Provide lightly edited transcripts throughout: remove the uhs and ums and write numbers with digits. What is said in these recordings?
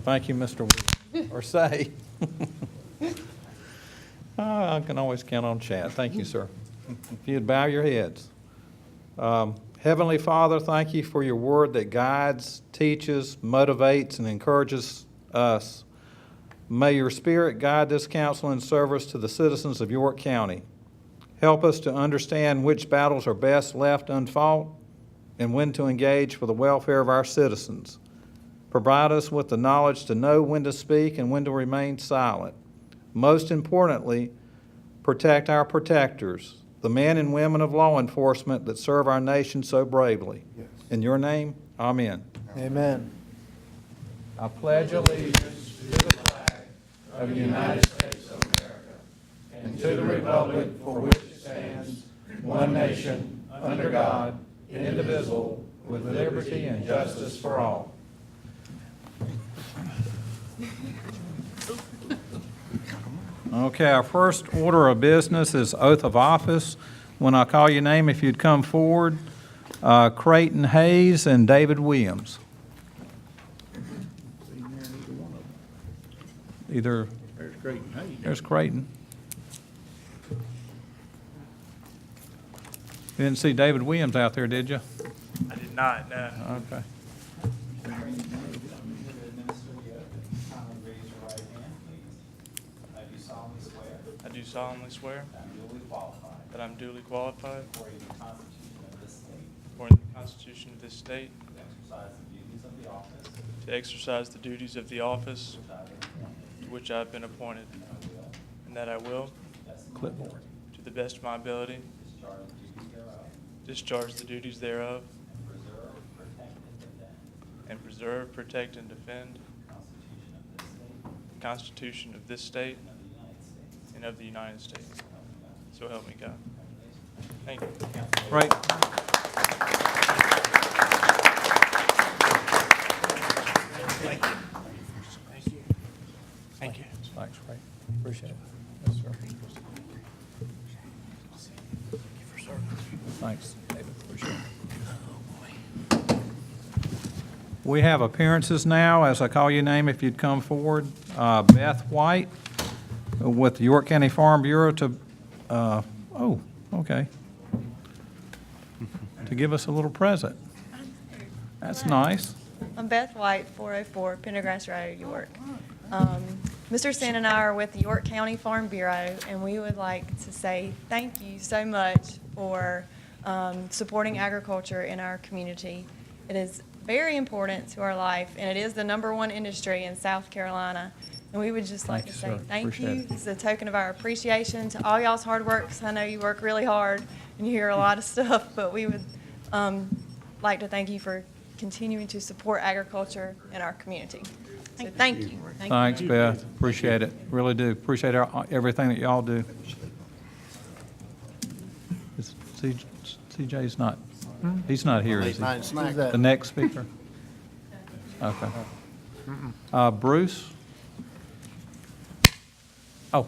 Thank you, Mr. Williams. Or say. I can always count on Chad. Thank you, sir. If you'd bow your heads. Heavenly Father, thank you for your word that guides, teaches, motivates, and encourages us. May your Spirit guide this council and service to the citizens of York County. Help us to understand which battles are best left unfought and when to engage for the welfare of our citizens. Provide us with the knowledge to know when to speak and when to remain silent. Most importantly, protect our protectors, the men and women of law enforcement that serve our nation so bravely. Yes. In your name, amen. Amen. I pledge allegiance to the flag of the United States of America and to the republic for which it stands, one nation, under God, indivisible, with liberty and justice for all. Okay, our first order of business is oath of office. When I call your name, if you'd come forward, Creighton Hayes and David Williams. Either. There's Creighton Hayes. There's Creighton. You didn't see David Williams out there, did you? I did not, no. Okay. I do solemnly swear that I'm duly qualified according to the Constitution of this state to exercise the duties of the office to which I have been appointed, and that I will, Clipboard. to the best of my ability, discharge the duties thereof, and preserve, protect, and defend the Constitution of this state and of the United States. So help me God. Thank you. Right. Thank you. Thank you. Thank you. Thanks, Ray. Appreciate it. Yes, sir. Thanks, David. Appreciate it. We have appearances now. As I call your name, if you'd come forward. Beth White with the York County Farm Bureau to, okay. To give us a little present. That's nice. I'm Beth White, 404 Pendergrass Road, York. Mr. Sin and I are with the York County Farm Bureau, and we would like to say thank you so much for supporting agriculture in our community. It is very important to our life, and it is the #1 industry in South Carolina. And we would just like to say thank you. It's a token of our appreciation to all y'all's hard work, because I know you work really hard and you hear a lot of stuff, but we would like to thank you for continuing to support agriculture in our community. So thank you. Thanks, Beth. Appreciate it. Really do. Appreciate everything that y'all do. CJ's not, he's not here, is he? The next speaker? Okay. Bruce? Oh.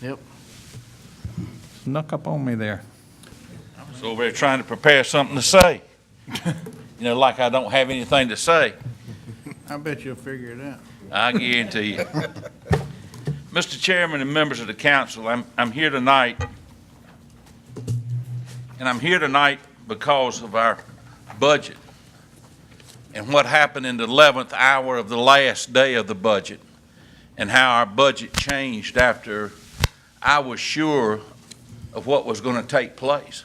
Yep. Snuck up on me there. So we're trying to prepare something to say. Like I don't have anything to say. I bet you'll figure it out. I guarantee you. Mr. Chairman and members of the council, I'm here tonight, and I'm here tonight because of our budget and what happened in the 11th hour of the last day of the budget, and how our budget changed after I was sure of what was going to take place.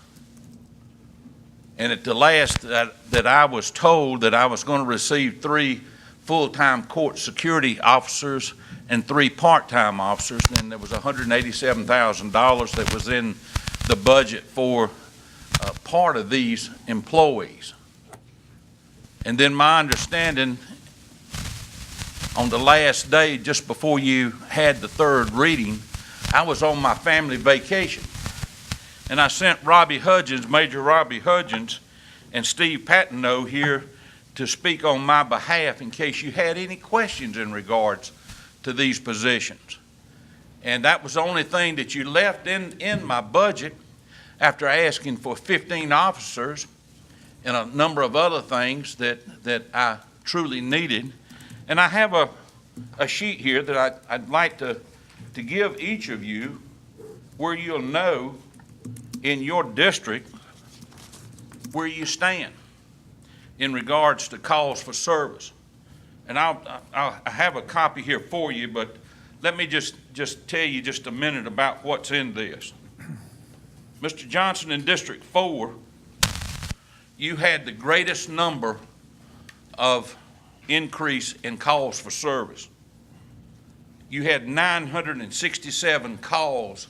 And at the last that I was told that I was going to receive 3 full-time court security officers and 3 part-time officers, and there was $187,000 that was in the budget for part of these employees. And then my understanding, on the last day, just before you had the 3rd reading, I was on my family vacation. And I sent Major Robbie Hudgens, and Steve Patino here to speak on my behalf in case you had any questions in regards to these positions. And that was the only thing that you left in my budget after asking for 15 officers and a number of other things that I truly needed. And I have a sheet here that I'd like to give each of you where you'll know in your district where you stand in regards to calls for service. And I have a copy here for you, but let me just tell you just a minute about what's in this. Mr. Johnson, in District 4, you had the greatest number of increase in calls for service. You had 967 calls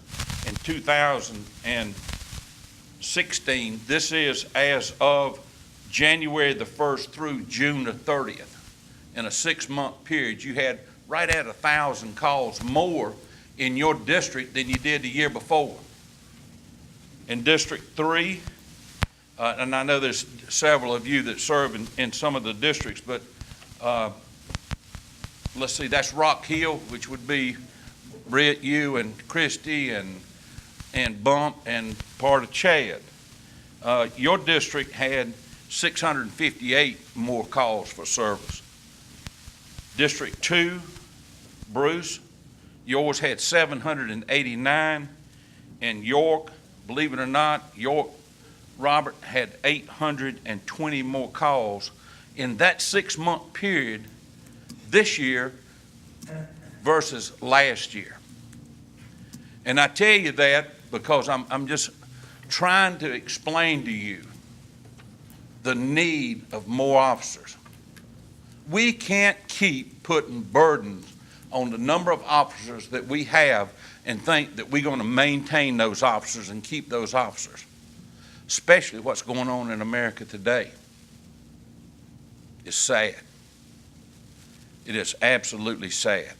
in 2016. This is as of January the 1st through June the 30th. In a 6-month period, you had right at 1,000 calls more in your district than you did the year before. In District 3, and I know there's several of you that serve in some of the districts, but let's see, that's Rock Hill, which would be Britt, you, and Christi, and Bump, and part of Chad. Your district had 658 more calls for service. District 2, Bruce, yours had 789, and York, believe it or not, York, Robert, had 820 more calls in that 6-month period this year versus last year. And I tell you that because I'm just trying to explain to you the need of more officers. We can't keep putting burdens on the number of officers that we have and think that we're going to maintain those officers and keep those officers, especially what's going on in America today. It's sad. It is absolutely sad.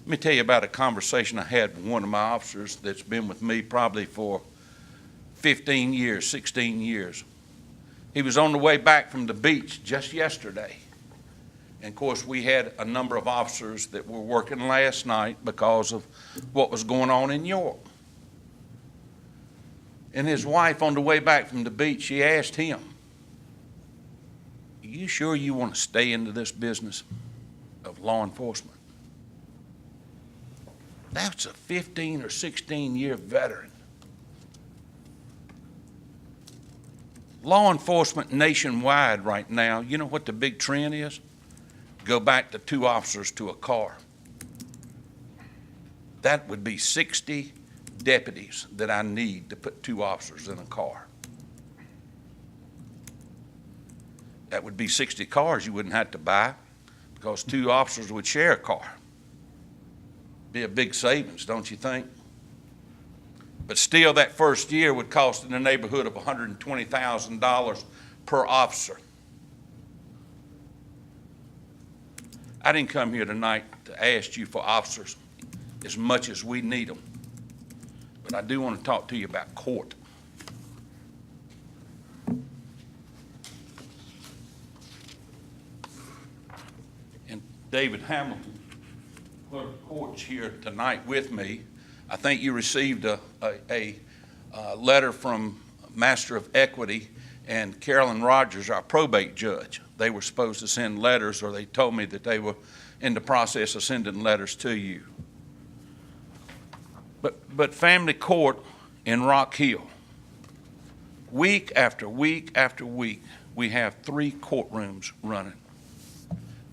Let me tell you about a conversation I had with one of my officers that's been with me probably for 15 years, 16 years. He was on the way back from the beach just yesterday. And of course, we had a number of officers that were working last night because of what was going on in York. And his wife, on the way back from the beach, she asked him, "Are you sure you want to stay into this business of law enforcement?" That's a 15 or 16-year veteran. Law enforcement nationwide right now, you know what the big trend is? Go back to 2 officers to a car. That would be 60 deputies that I need to put 2 officers in a car. That would be 60 cars you wouldn't have to buy because 2 officers would share a car. Be a big savings, don't you think? But still, that first year would cost in the neighborhood of $120,000 per officer. I didn't come here tonight to ask you for officers as much as we need them, but I do want to talk to you about court. And David Hamilton, clerk of court's here tonight with me. I think you received a letter from Master of Equity and Carolyn Rogers, our probate judge. They were supposed to send letters, or they told me that they were in the process of sending letters to you. But family court in Rock Hill, week after week after week, we have 3 courtrooms running.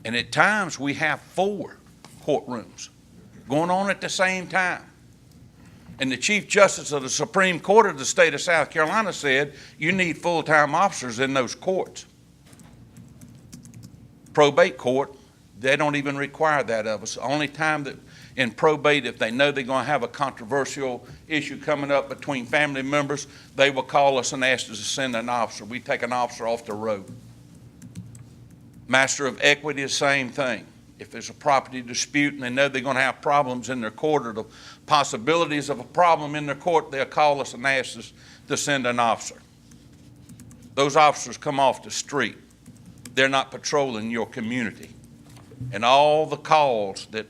And at times we have 4 courtrooms going on at the same time. And the Chief Justice of the Supreme Court of the state of South Carolina said you need full-time officers in those courts. Probate court, they don't even require that of us. The only time that in probate, if they know they're going to have a controversial issue coming up between family members, they will call us and ask us to send an officer. We take an officer off the road. Master of Equity, the same thing. If there's a property dispute and they know they're going to have problems in their court or the possibilities of a problem in their court, they'll call us and ask us to send an officer. Those officers come off the street. They're not patrolling your community. And all the calls that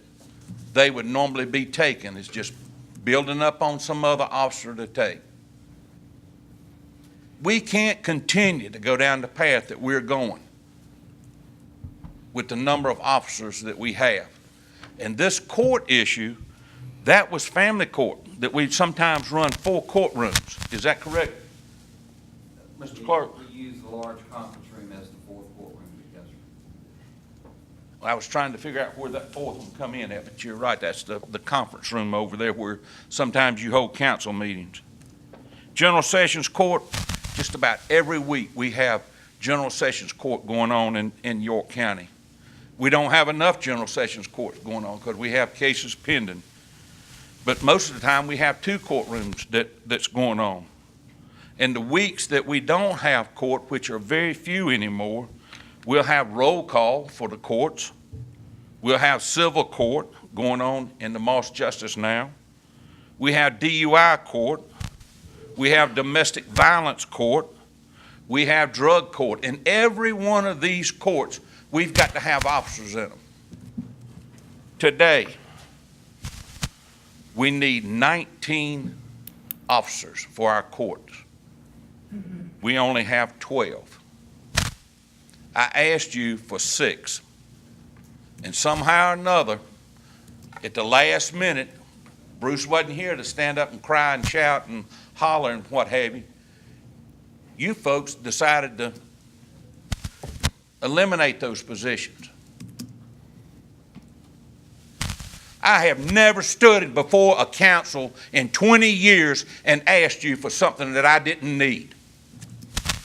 they would normally be taking is just building up on some other officer to take. We can't continue to go down the path that we're going. with the number of officers that we have. And this court issue, that was family court, that we sometimes run 4 courtrooms. Is that correct, Mr. Clerk? We use the large conference room as the 4th courtroom, yes, sir. I was trying to figure out where that 4th one come in at, but you're right, that's the conference room over there where sometimes you hold council meetings. General Sessions Court, just about every week we have General Sessions Court going on in York County. We don't have enough General Sessions Courts going on because we have cases pending. But most of the time we have 2 courtrooms that's going on. And the weeks that we don't have court, which are very few anymore, we'll have roll call for the courts. We'll have civil court going on in the Moss Justice now. We have DUI court. We have domestic violence court. We have drug court. In every one of these courts, we've got to have officers in them. Today, we need 19 officers for our courts. We only have 12. I asked you for 6. And somehow or another, at the last minute, Bruce wasn't here to stand up and cry and shout and holler and what have you. You folks decided to eliminate those positions. I have never stood before a council in 20 years and asked you for something that I didn't need.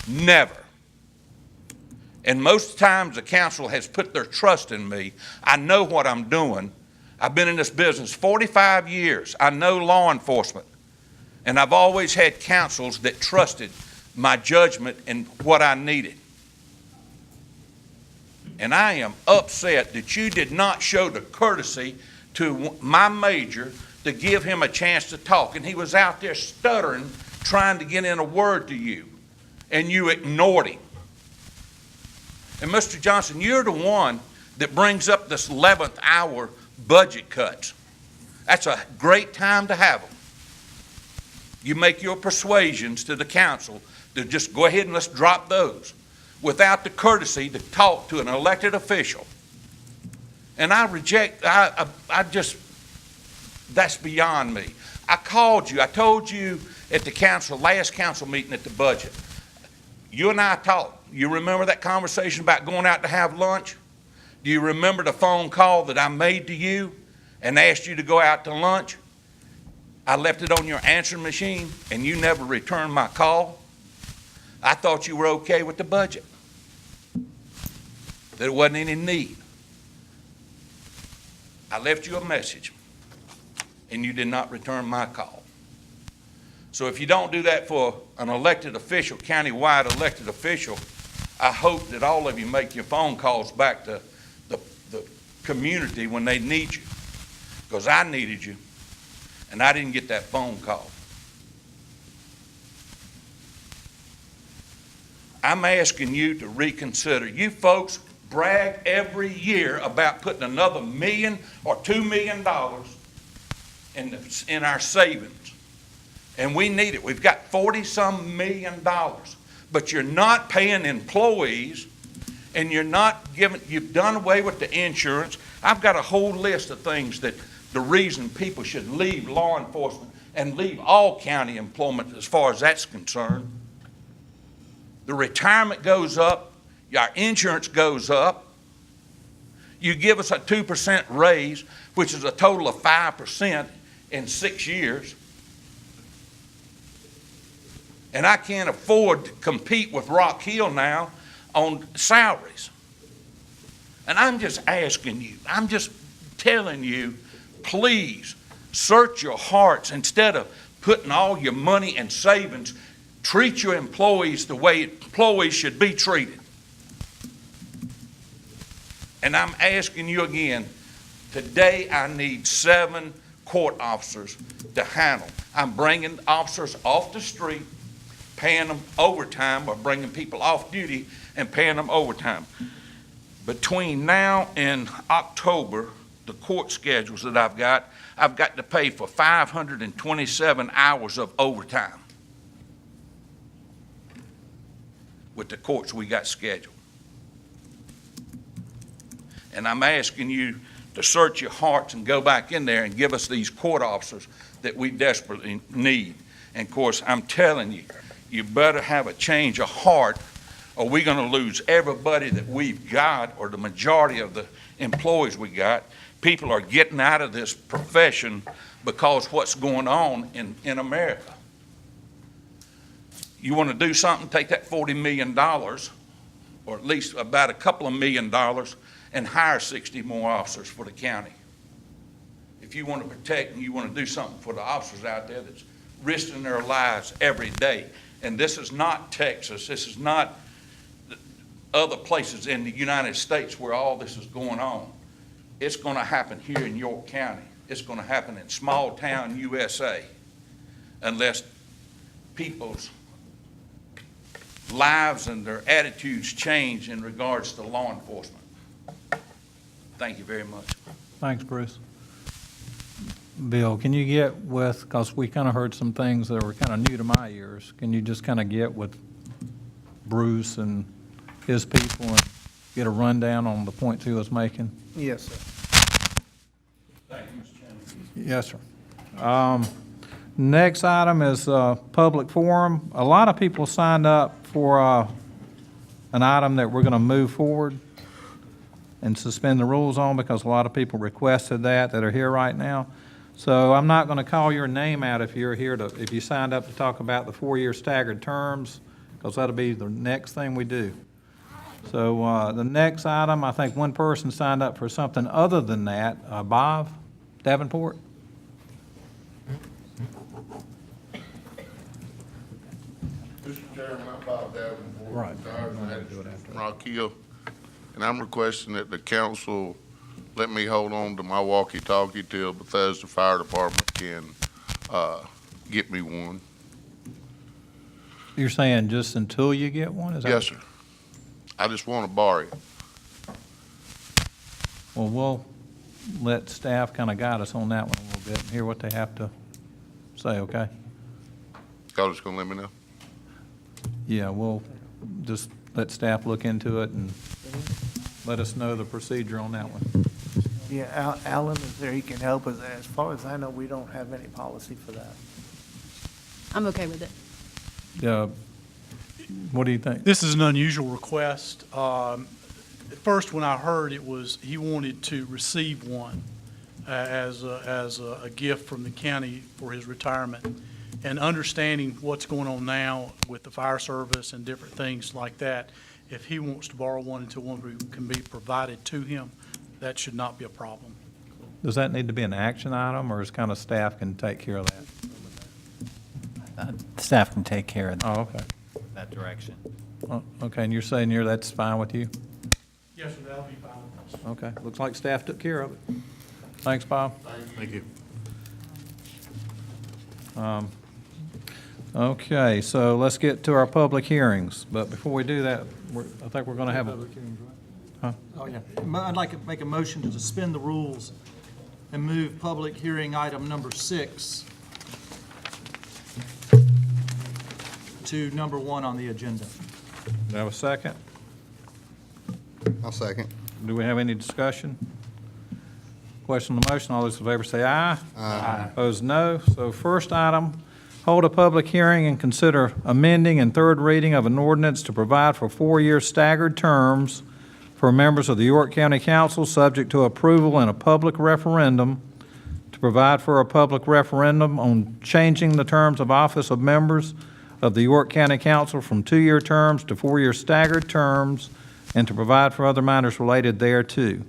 Never. And most times the council has put their trust in me. I know what I'm doing. I've been in this business 45 years. I know law enforcement. And I've always had councils that trusted my judgment and what I needed. And I am upset that you did not show the courtesy to my major to give him a chance to talk. And he was out there stuttering, trying to get in a word to you. And you ignored him. And Mr. Johnson, you're the one that brings up this 11th hour budget cuts. That's a great time to have them. You make your persuasions to the council to just go ahead and let's drop those without the courtesy to talk to an elected official. And I reject, I just, that's beyond me. I called you, I told you at the last council meeting at the budget, you and I talked. You remember that conversation about going out to have lunch? Do you remember the phone call that I made to you and asked you to go out to lunch? I left it on your answering machine and you never returned my call. I thought you were okay with the budget, that there wasn't any need. I left you a message and you did not return my call. So if you don't do that for an elected official, countywide elected official, I hope that all of you make your phone calls back to the community when they need you, because I needed you and I didn't get that phone call. I'm asking you to reconsider. You folks brag every year about putting another $1 million or $2 million in our savings. And we need it. We've got $40-some million. But you're not paying employees, and you're not giving, you've done away with the insurance. I've got a whole list of things that the reason people should leave law enforcement and leave all county employment as far as that's concerned. The retirement goes up, our insurance goes up. You give us a 2% raise, which is a total of 5% in 6 years. And I can't afford to compete with Rock Hill now on salaries. And I'm just asking you, I'm just telling you, please search your hearts instead of putting all your money in savings. Treat your employees the way employees should be treated. And I'm asking you again, today I need 7 court officers to handle. I'm bringing officers off the street, paying them overtime, or bringing people off duty and paying them overtime. Between now and October, the court schedules that I've got to pay for 527 hours of overtime with the courts we got scheduled. And I'm asking you to search your hearts and go back in there and give us these court officers that we desperately need. And of course, I'm telling you, you better have a change of heart, or we're going to lose everybody that we've got, or the majority of the employees we got. People are getting out of this profession because what's going on in America. You want to do something, take that $40 million, or at least about a couple of $1 million, and hire 60 more officers for the county. If you want to protect and you want to do something for the officers out there that's risking their lives every day. And this is not Texas. This is not other places in the United States where all this is going on. It's going to happen here in York County. It's going to happen in small town USA unless people's lives and their attitudes change in regards to law enforcement. Thank you very much. Thanks, Bruce. Bill, can you get with, because we kind of heard some things that were kind of new to my ears, can you just kind of get with Bruce and his people and get a rundown on the points he was making? Yes, sir. Thank you, Mr. Chairman. Yes, sir. Next item is public forum. A lot of people signed up for an item that we're going to move forward and suspend the rules on because a lot of people requested that are here right now. So I'm not going to call your name out if you're here to, if you signed up to talk about the 4-year staggered terms, because that'll be the next thing we do. So the next item, I think one person signed up for something other than that. Bob Davenport? Mr. Chairman, I'm Bob Davenport. Right. Retired magistrate from Rock Hill, and I'm requesting that the council let me hold on to my walkie-talkie till Bethesda Fire Department can get me one. You're saying just until you get one? Is that? Yes, sir. I just want to borrow it. Well, we'll let staff kind of guide us on that one a little bit and hear what they have to say, okay? Y'all just gonna let me know? Yeah, we'll just let staff look into it and let us know the procedure on that one. Yeah, Alan is there, he can help us. As far as I know, we don't have any policy for that. I'm okay with it. What do you think? This is an unusual request. At first, when I heard it was, he wanted to receive one as a gift from the county for his retirement. And understanding what's going on now with the fire service and different things like that, if he wants to borrow one until one can be provided to him, that should not be a problem. Does that need to be an action item, or is kind of staff can take care of that? Staff can take care of Oh, okay. that direction. Oh, okay, and you're saying that's fine with you? Yes, sir, that'll be fine with us. Okay, looks like staff took care of it. Thanks, Bob. Thank you. Okay, so let's get to our public hearings, but before we do that, I think we're going to have a... Oh, yeah. I'd like to make a motion to suspend the rules and move public hearing item number 6 to number 1 on the agenda. Do I have a second? I'll second. Do we have any discussion? Question on the motion, all those in favor say aye. Aye. Opposed, no. So first item, hold a public hearing and consider amending and third reading of an ordinance to provide for 4-year staggered terms for members of the York County Council, subject to approval in a public referendum, to provide for a public referendum on changing the terms of office of members of the York County Council from 2-year terms to 4-year staggered terms, and to provide for other matters related thereto.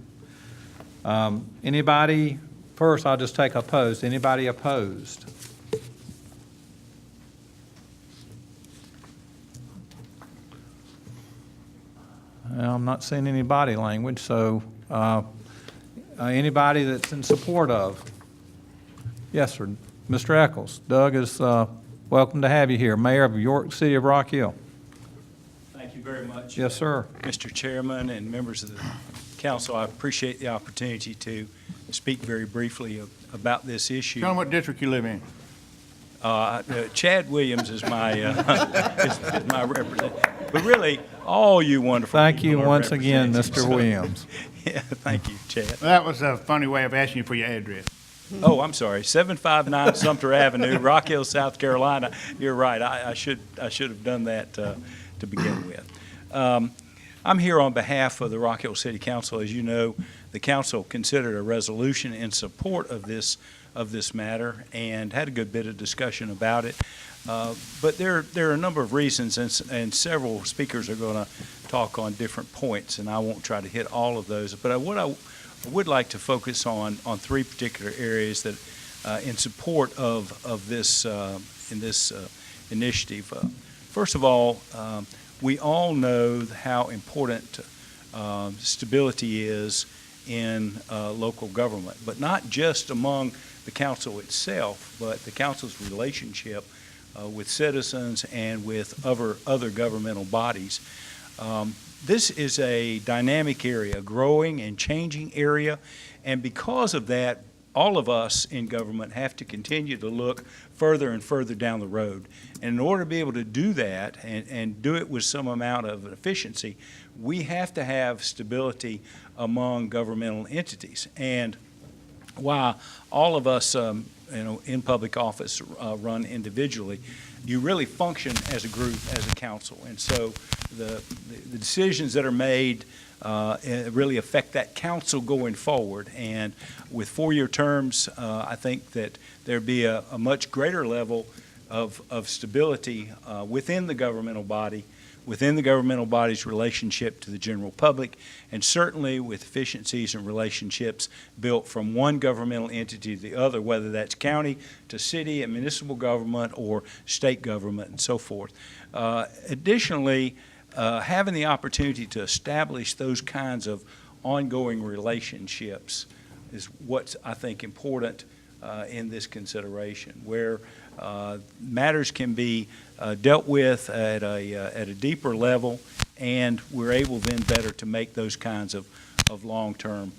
Anybody, first I'll just take opposed. Anybody opposed? Well, I'm not seeing any body language, so anybody that's in support of? Yes, sir. Mr. Eccles. Doug is welcome to have you here, Mayor of York City of Rock Hill. Thank you very much. Yes, sir. Mr. Chairman and members of the council, I appreciate the opportunity to speak very briefly about this issue. Tell them what district you live in. Chad Williams is my, is my representative. But really, all you wonderful Thank you people are once again, representatives. Mr. Williams. Yeah, thank you, Chad. That was a funny way of asking you for your address. Oh, I'm sorry, 759 Sumter Avenue, Rock Hill, South Carolina. You're right, I should have done that to begin with. I'm here on behalf of the Rock Hill City Council. As you know, the council considered a resolution in support of this matter and had a good bit of discussion about it. But there are a number of reasons, and several speakers are going to talk on different points, and I won't try to hit all of those. But I would like to focus on three particular areas that in support of this initiative. First of all, we all know how important stability is in local government, but not just among the council itself, but the council's relationship with citizens and with other governmental bodies. This is a dynamic area, a growing and changing area, and because of that, all of us in government have to continue to look further and further down the road. And in order to be able to do that and do it with some amount of efficiency, we have to have stability among governmental entities. And while all of us in public office run individually, you really function as a group, as a council. And so the decisions that are made really affect that council going forward. And with four-year terms, I think that there'd be a much greater level of stability within the governmental body, within the governmental body's relationship to the general public, and certainly with efficiencies and relationships built from one governmental entity to the other, whether that's county to city and municipal government or state government and so forth. Additionally, having the opportunity to establish those kinds of ongoing relationships is what's, I think, important in this consideration, where matters can be dealt with at a deeper level, and we're able then better to make those kinds of long-term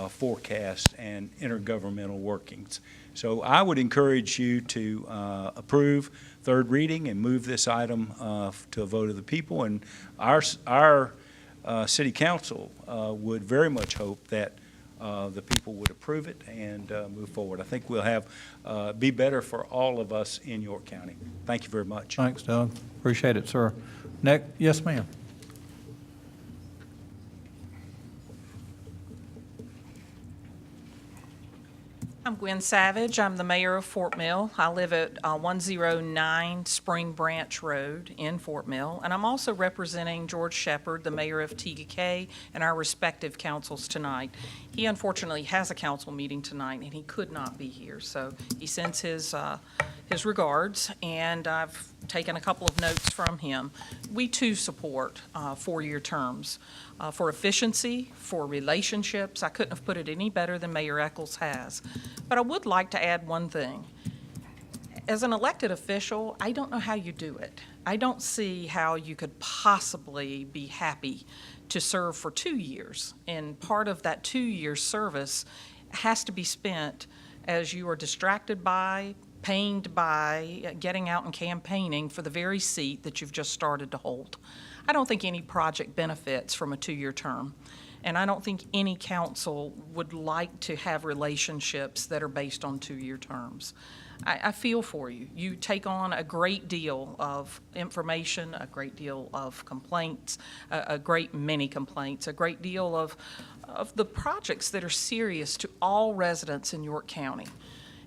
forecasts and intergovernmental workings. So I would encourage you to approve third reading and move this item to a vote of the people. And our city council would very much hope that the people would approve it and move forward. I think we'll have be better for all of us in York County. Thank you very much. Thanks, Doug. Appreciate it, sir. Next, yes, ma'am. I'm Gwen Savage. I'm the mayor of Fort Mill. I live at 109 Spring Branch Road in Fort Mill. And I'm also representing George Shepard, the mayor of TGK, and our respective councils tonight. He unfortunately has a council meeting tonight, and he could not be here. So he sends his regards, and I've taken a couple of notes from him. We too support four-year terms for efficiency, for relationships. I couldn't have put it any better than Mayor Eccles has. But I would like to add one thing. As an elected official, I don't know how you do it. I don't see how you could possibly be happy to serve for 2 years. And part of that 2-year service has to be spent as you are distracted by, pained by, getting out and campaigning for the very seat that you've just started to hold. I don't think any project benefits from a 2-year term. And I don't think any council would like to have relationships that are based on 2-year terms. I feel for you. You take on a great deal of information, a great deal of complaints, a great many complaints, a great deal of the projects that are serious to all residents in York County.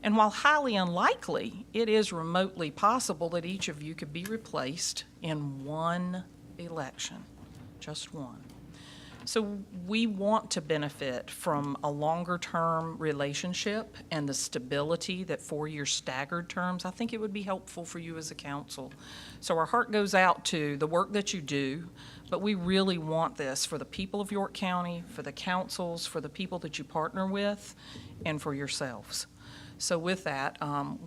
And while highly unlikely, it is remotely possible that each of you could be replaced in one election, just one. So we want to benefit from a longer-term relationship and the stability that 4-year staggered terms. I think it would be helpful for you as a council. So our heart goes out to the work that you do, but we really want this for the people of York County, for the councils, for the people that you partner with, and for yourselves. So with that,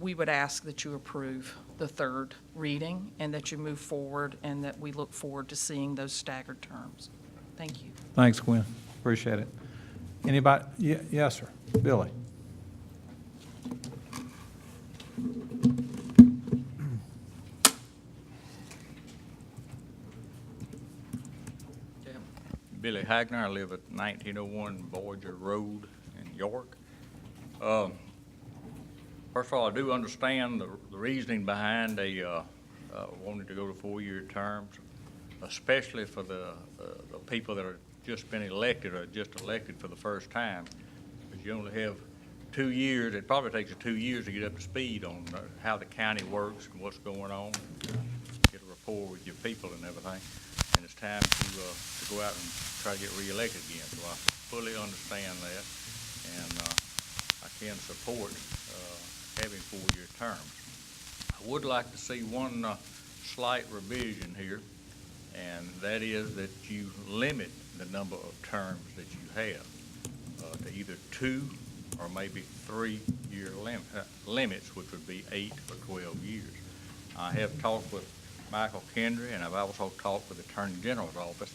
we would ask that you approve the third reading and that you move forward and that we look forward to seeing those staggered terms. Thank you. Thanks, Gwen. Appreciate it. Anybody? Yes, sir. Billy. Billy Hagner. I live at 1901 Voyager Road in York. First of all, I do understand the reasoning behind wanting to go to 4-year terms, especially for the people that are just been elected or just elected for the first time. Because you only have 2 years. It probably takes you 2 years to get up to speed on how the county works and what's going on, get a rapport with your people and everything. And it's time to go out and try to get reelected again. So I fully understand that, and I can support having 4-year terms. I would like to see one slight revision here, and that is that you limit the number of terms that you have to either 2 or maybe 3-year limits, which would be 8 or 12 years. I have talked with Michael Kendry, and I've also talked with the Attorney General's office,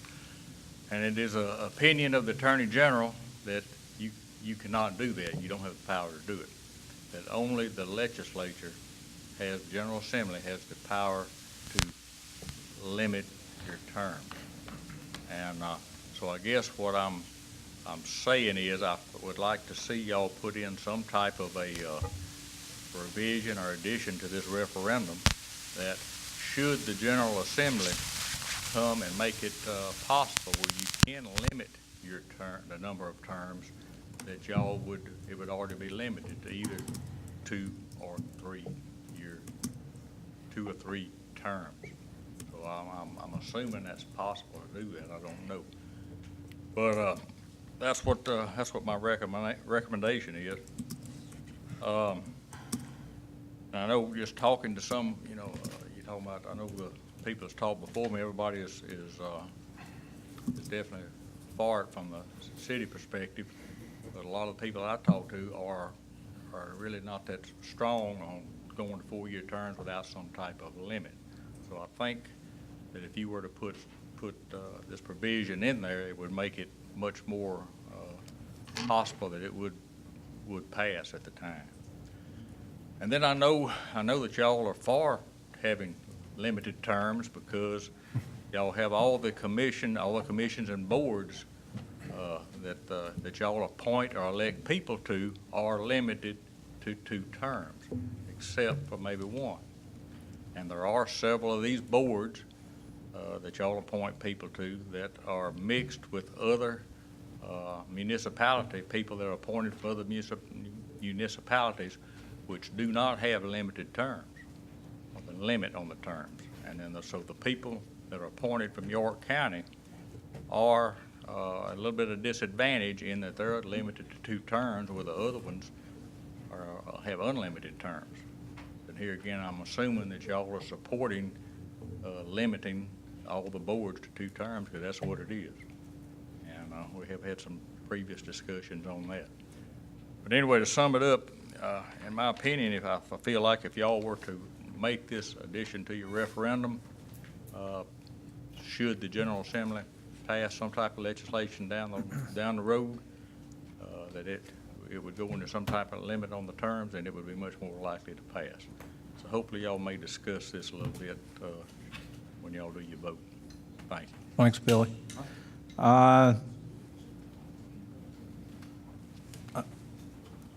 and it is an opinion of the Attorney General that you cannot do that. You don't have the power to do it. That only the legislature General Assembly has the power to limit your term. And so I guess what I'm saying is I would like to see y'all put in some type of a revision or addition to this referendum that should the General Assembly come and make it possible where you can limit your the number of terms, that it would already be limited to either 2 or 3 terms. So I'm assuming that's possible to do that. I don't know, but that's what my recommendation is. I know just talking to some, you're talking about. I know the people that's talked before me. Everybody is definitely for it from the city perspective, but a lot of the people I talk to are really not that strong on going to 4-year terms without some type of limit. So I think that if you were to put this provision in there, it would make it much more possible that it would pass at the time. And then I know that y'all are for having limited terms because y'all have all the commissions and boards that y'all appoint or elect people to are limited to 2 terms, except for maybe 1. And there are several of these boards that y'all appoint people to that are mixed with other people that are appointed for other municipalities which do not have limited terms, or the limit on the terms. And then so the people that are appointed from York County are a little bit of disadvantage in that they're limited to 2 terms, where the other ones have unlimited terms. And here again, I'm assuming that y'all are supporting limiting all the boards to 2 terms, because that's what it is. And we have had some previous discussions on that. But anyway, to sum it up, in my opinion, if I feel like if y'all were to make this addition to your referendum, should the General Assembly pass some type of legislation down the road, that it would go into some type of limit on the terms, and it would be much more likely to pass. So hopefully y'all may discuss this a little bit when y'all do your vote. Thank you. Thanks, Billy.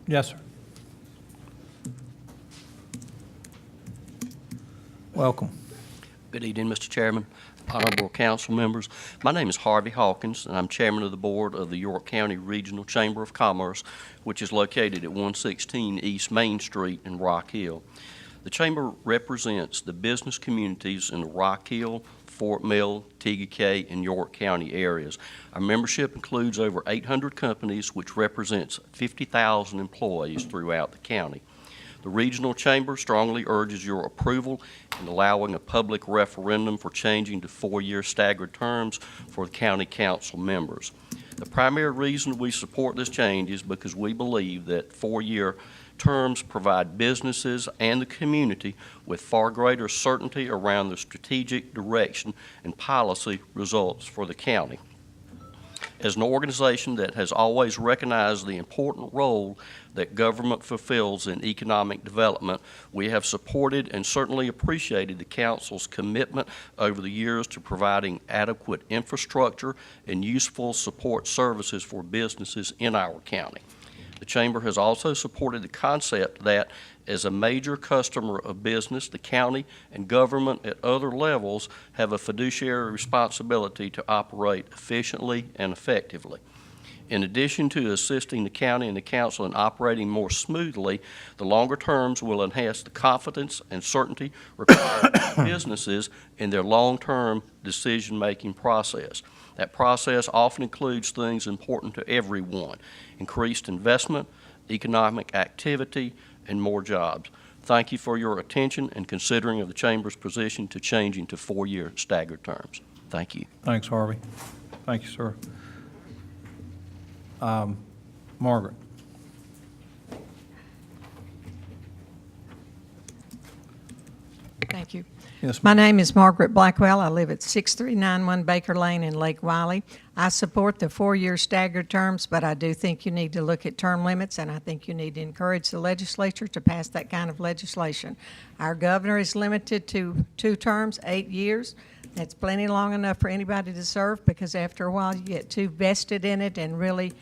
Yes, sir. Welcome. Good evening, Mr. Chairman, honorable council members. My name is Harvey Hawkins, and I'm chairman of the board of the York County Regional Chamber of Commerce, which is located at 116 East Main Street in Rock Hill. The chamber represents the business communities in the Rock Hill, Fort Mill, TGK, and York County areas. Our membership includes over 800 companies, which represents 50,000 employees throughout the county. The Regional Chamber strongly urges your approval in allowing a public referendum for changing to 4-year staggered terms for the county council members. The primary reason we support this change is because we believe that 4-year terms provide businesses and the community with far greater certainty around the strategic direction and policy results for the county. As an organization that has always recognized the important role that government fulfills in economic development, we have supported and certainly appreciated the Council's commitment over the years to providing adequate infrastructure and useful support services for businesses in our county. The Chamber has also supported the concept that, as a major customer of business, the county and government at other levels have a fiduciary responsibility to operate efficiently and effectively. In addition to assisting the county and the council in operating more smoothly, the longer terms will enhance the confidence and certainty required by businesses in their long-term decision-making process. That process often includes things important to everyone: increased investment, economic activity, and more jobs. Thank you for your attention and considering of the Chamber's position to changing to 4-year staggered terms. Thank you. Thanks, Harvey. Thank you, sir. Margaret. Thank you. Yes, My ma'am. name is Margaret Blackwell. I live at 6391 Baker Lane in Lake Wiley. I support the 4-year staggered terms, but I do think you need to look at term limits, and I think you need to encourage the legislature to pass that kind of legislation. Our governor is limited to 2 terms, 8 years. That's plenty long enough for anybody to serve, because after a while you get too vested in it and really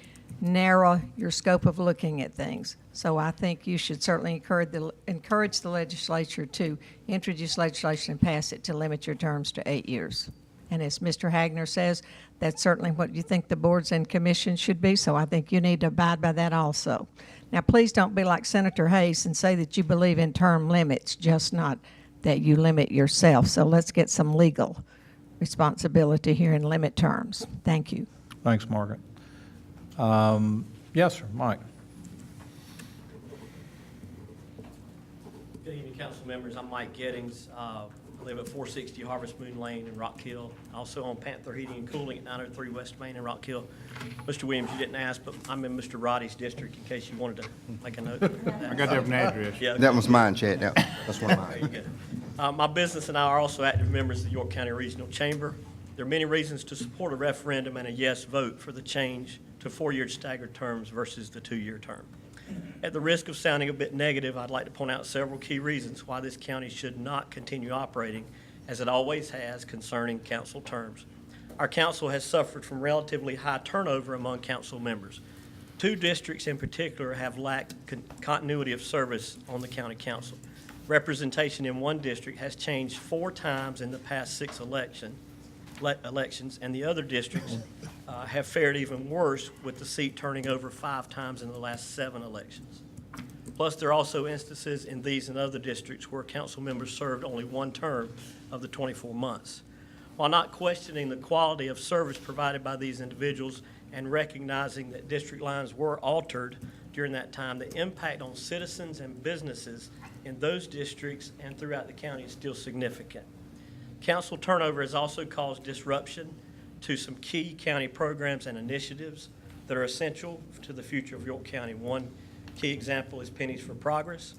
narrow your scope of looking at things. So I think you should certainly encourage the legislature to introduce legislation and pass it to limit your terms to 8 years. And as Mr. Hagner says, that's certainly what you think the boards and commissions should be, so I think you need to abide by that also. Now, please don't be like Senator Hayes and say that you believe in term limits, just not that you limit yourself. So let's get some legal responsibility here and limit terms. Thank you. Thanks, Margaret. Yes, sir, Mike. Good evening, council members. I'm Mike Gettings. I live at 460 Harvest Moon Lane in Rock Hill. I also own Panther Heating and Cooling at 903 West Main in Rock Hill. Mr. Williams, you didn't ask, but I'm in Mr. Roddey's district in case you wanted to make a note. I got that from the address. Yeah. That was mine, Chad. That's one of There mine. you go. My business and I are also active members of the York County Regional Chamber. There are many reasons to support a referendum and a yes vote for the change to 4-year staggered terms versus the 2-year term. At the risk of sounding a bit negative, I'd like to point out several key reasons why this county should not continue operating as it always has concerning council terms. Our council has suffered from relatively high turnover among council members. 2 districts in particular have lacked continuity of service on the county council. Representation in one district has changed 4 times in the past 6 elections, and the other districts have fared even worse, with the seat turning over 5 times in the last 7 elections. Plus, there are also instances in these and other districts where council members served only 1 term of the 24 months. While not questioning the quality of service provided by these individuals and recognizing that district lines were altered during that time, the impact on citizens and businesses in those districts and throughout the county is still significant. Council turnover has also caused disruption to some key county programs and initiatives that are essential to the future of York County. One key example is Pennies for Progress.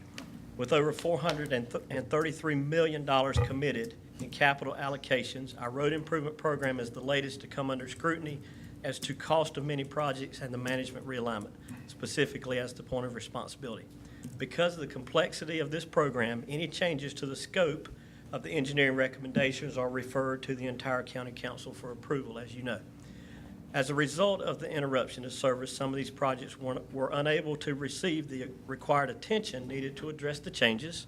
With over $433 million committed in capital allocations, our road improvement program is the latest to come under scrutiny as to cost of many projects and the management realignment, specifically as the point of responsibility. Because of the complexity of this program, any changes to the scope of the engineering recommendations are referred to the entire county council for approval, as you know. As a result of the interruption of service, some of these projects were unable to receive the required attention needed to address the changes,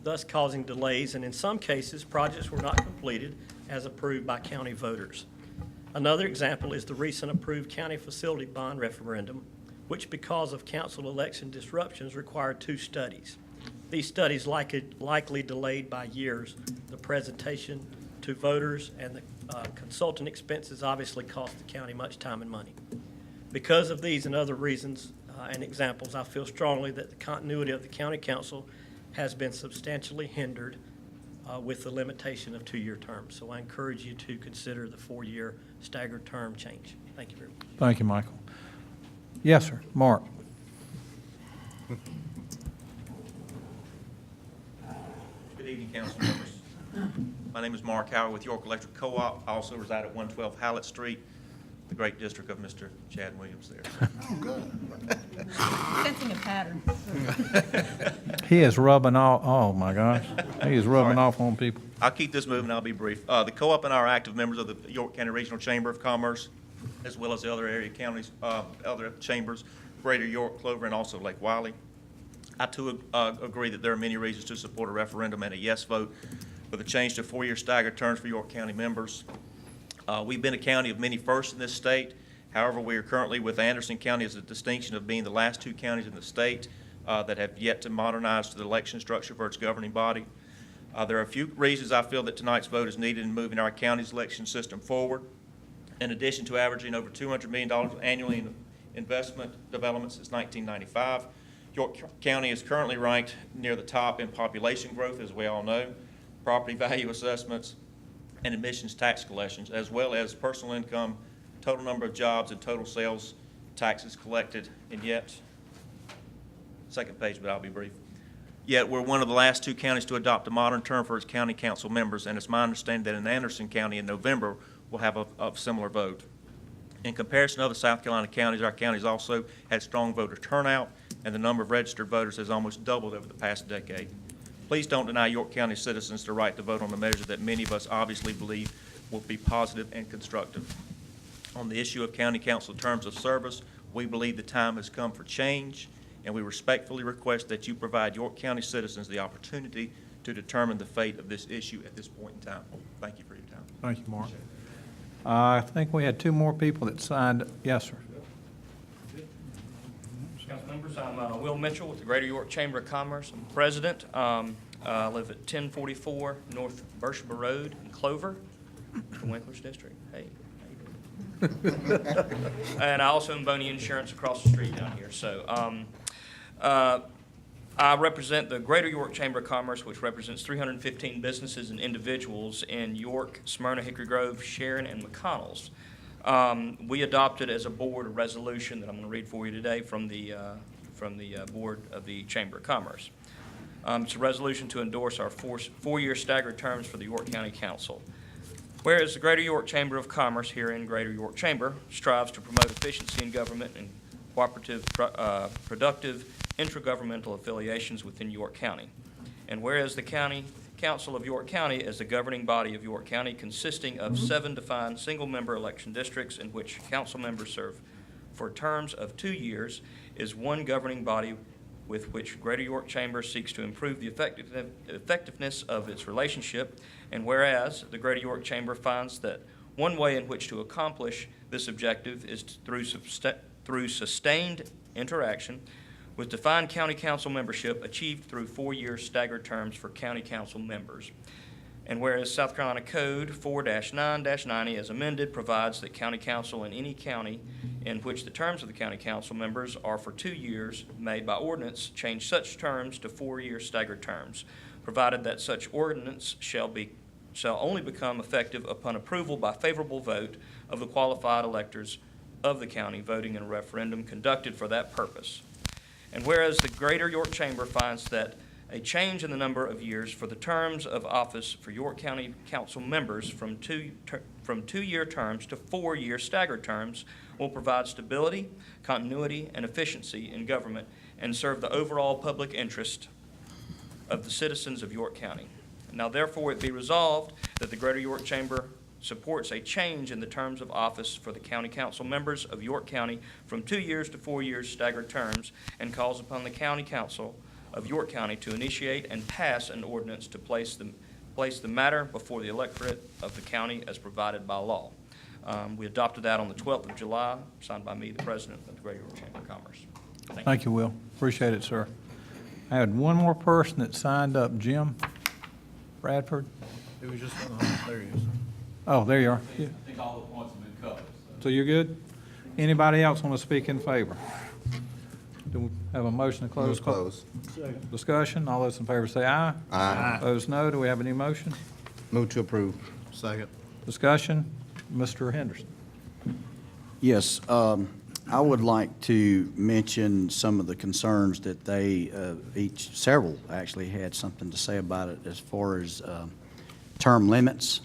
thus causing delays, and in some cases, projects were not completed as approved by county voters. Another example is the recent approved county facility bond referendum, which, because of council election disruptions, required 2 studies. These studies likely delayed by years the presentation to voters, and the consultant expenses obviously cost the county much time and money. Because of these and other reasons and examples, I feel strongly that the continuity of the county council has been substantially hindered with the limitation of 2-year terms. So I encourage you to consider the 4-year staggered term change. Thank you very much. Thank you, Michael. Yes, sir, Mark. Good evening, council members. My name is Mark Howard with York Electric Co-op. I also reside at 112 Hallett Street. the great district of Mr. Chad Williams there. Sensing a pattern. He is rubbing off, oh my gosh, he is rubbing off on people. I'll keep this moving, I'll be brief. The co-op and I are active members of the York County Regional Chamber of Commerce, as well as the other area counties, other chambers, Greater York, Clover, and also Lake Wiley. I too agree that there are many reasons to support a referendum and a yes vote for the change to 4-year staggered terms for York County members. We've been a county of many firsts in this state. However, we are currently with Anderson County as a distinction of being the last 2 counties in the state that have yet to modernize to the election structure for its governing body. There are a few reasons I feel that tonight's vote is needed in moving our county's election system forward. In addition to averaging over $200 million annually in investment development since 1995, York County is currently ranked near the top in population growth, as we all know, property value assessments, and admissions tax collections, as well as personal income, total number of jobs, and total sales taxes collected. And yet, second page, but I'll be brief. Yet we're one of the last 2 counties to adopt a modern term for its county council members, and it's my understanding that in Anderson County in November we'll have a similar vote. In comparison to other South Carolina counties, our county's also had strong voter turnout, and the number of registered voters has almost doubled over the past decade. Please don't deny York County citizens the right to vote on a measure that many of us obviously believe will be positive and constructive. On the issue of county council terms of service, we believe the time has come for change, and we respectfully request that you provide York County citizens the opportunity to determine the fate of this issue at this point in time. Thank you for your time. Thank you, Mark. I think we had 2 more people that signed. Yes, sir. Council members, I'm Will Mitchell with the Greater York Chamber of Commerce. I'm president. I live at 1044 North Birchba Road in Clover, the Winkler's district. Hey, how you doing? And I also own Boney Insurance across the street down here. So I represent the Greater York Chamber of Commerce, which represents 315 businesses and individuals in York, Smyrna, Hickory Grove, Sharon, and McConnells. We adopted as a board a resolution that I'm going to read for you today from the board of the Chamber of Commerce. It's a resolution to endorse our 4-year staggered terms for the York County Council. Whereas the Greater York Chamber of Commerce here in Greater York Chamber strives to promote efficiency in government and cooperative, productive intragovernmental affiliations within York County. And whereas the County Council of York County is the governing body of York County, consisting of 7 defined single-member election districts in which council members serve for terms of 2 years, is one governing body with which Greater York Chamber seeks to improve the effectiveness of its relationship. And whereas the Greater York Chamber finds that one way in which to accomplish this objective is through sustained interaction with defined county council membership achieved through 4-year staggered terms for county council members. And whereas South Carolina Code 4-9-90 as amended provides that county council in any county in which the terms of the county council members are for 2 years may by ordinance change such terms to 4-year staggered terms, provided that such ordinance shall only become effective upon approval by favorable vote of the qualified electors of the county voting in a referendum conducted for that purpose. And whereas the Greater York Chamber finds that a change in the number of years for the terms of office for York County Council members from 2-year terms to 4-year staggered terms will provide stability, continuity, and efficiency in government and serve the overall public interest of the citizens of York County. Now therefore it be resolved that the Greater York Chamber supports a change in the terms of office for the county council members of York County from 2 years to 4 years staggered terms, and calls upon the county council of York County to initiate and pass an ordinance to place the matter before the electorate of the county as provided by law. We adopted that on the 12th of July, signed by me, the president of the Greater York Chamber of Commerce. Thank you, Will. Appreciate it, sir. I had one more person that signed up, Jim Bradford. It was just, there he is. Oh, there you are. I think all the points have been covered. So you're good? Anybody else want to speak in favor? Do we have a motion to close? Close. Discussion. All those in favor say aye. Aye. Opposed, no. Do we have any motion? Move to approve. Second. Discussion. Mr. Henderson. Yes, I would like to mention some of the concerns that they, several actually had something to say about it as far as term limits.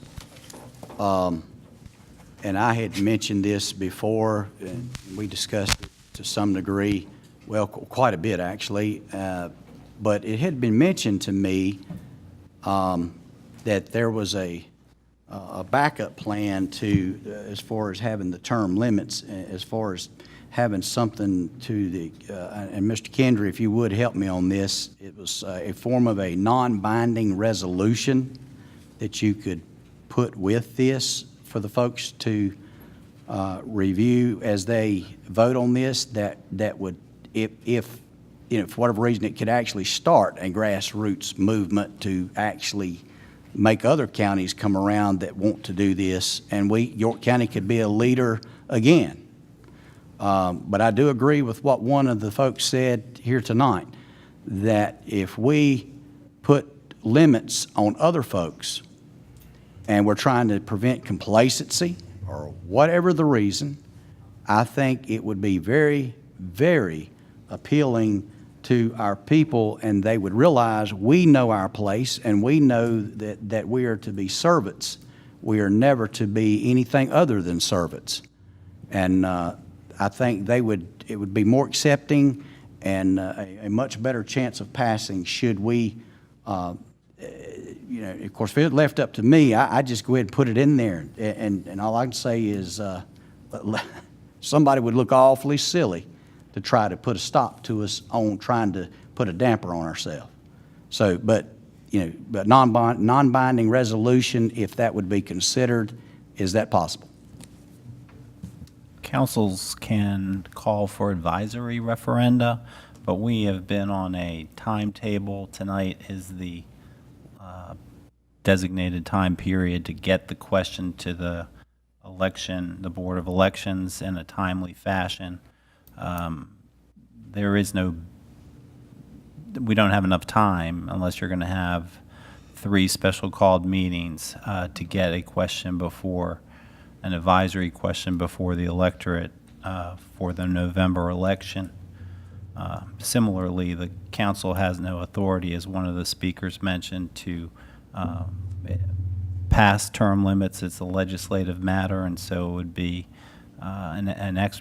and I had mentioned this before, and we discussed it to some degree, well, quite a bit actually, but it had been mentioned to me that there was a backup plan to, as far as having the term limits, as far as having something to the, and Mr. Kendry, if you would help me on this, it was a form of a non-binding resolution that you could put with this for the folks to review as they vote on this, that would, if you know, for whatever reason, it could actually start a grassroots movement to actually make other counties come around that want to do this, and York County could be a leader again. But I do agree with what one of the folks said here tonight, that if we put limits on other folks and we're trying to prevent complacency or whatever the reason, I think it would be very, very appealing to our people, and they would realize we know our place and we know that we are to be servants. We are never to be anything other than servants. And I think it would be more accepting and a much better chance of passing should we, you know, of course, if it left up to me, I just go ahead and put it in there. And all I can say is somebody would look awfully silly to try to put a stop to us on trying to put a damper on ourselves. So, but, you know, but non-binding resolution, if that would be considered, is that possible? Councils can call for advisory referenda, but we have been on a timetable. Tonight is the designated time period to get the question to the Board of Elections in a timely fashion. We don't have enough time unless you're going to have 3 special called meetings to get a question before, an advisory question before the electorate for the November election. Similarly, the council has no authority, as one of the speakers mentioned, to pass term limits. It's a legislative matter, and so it would be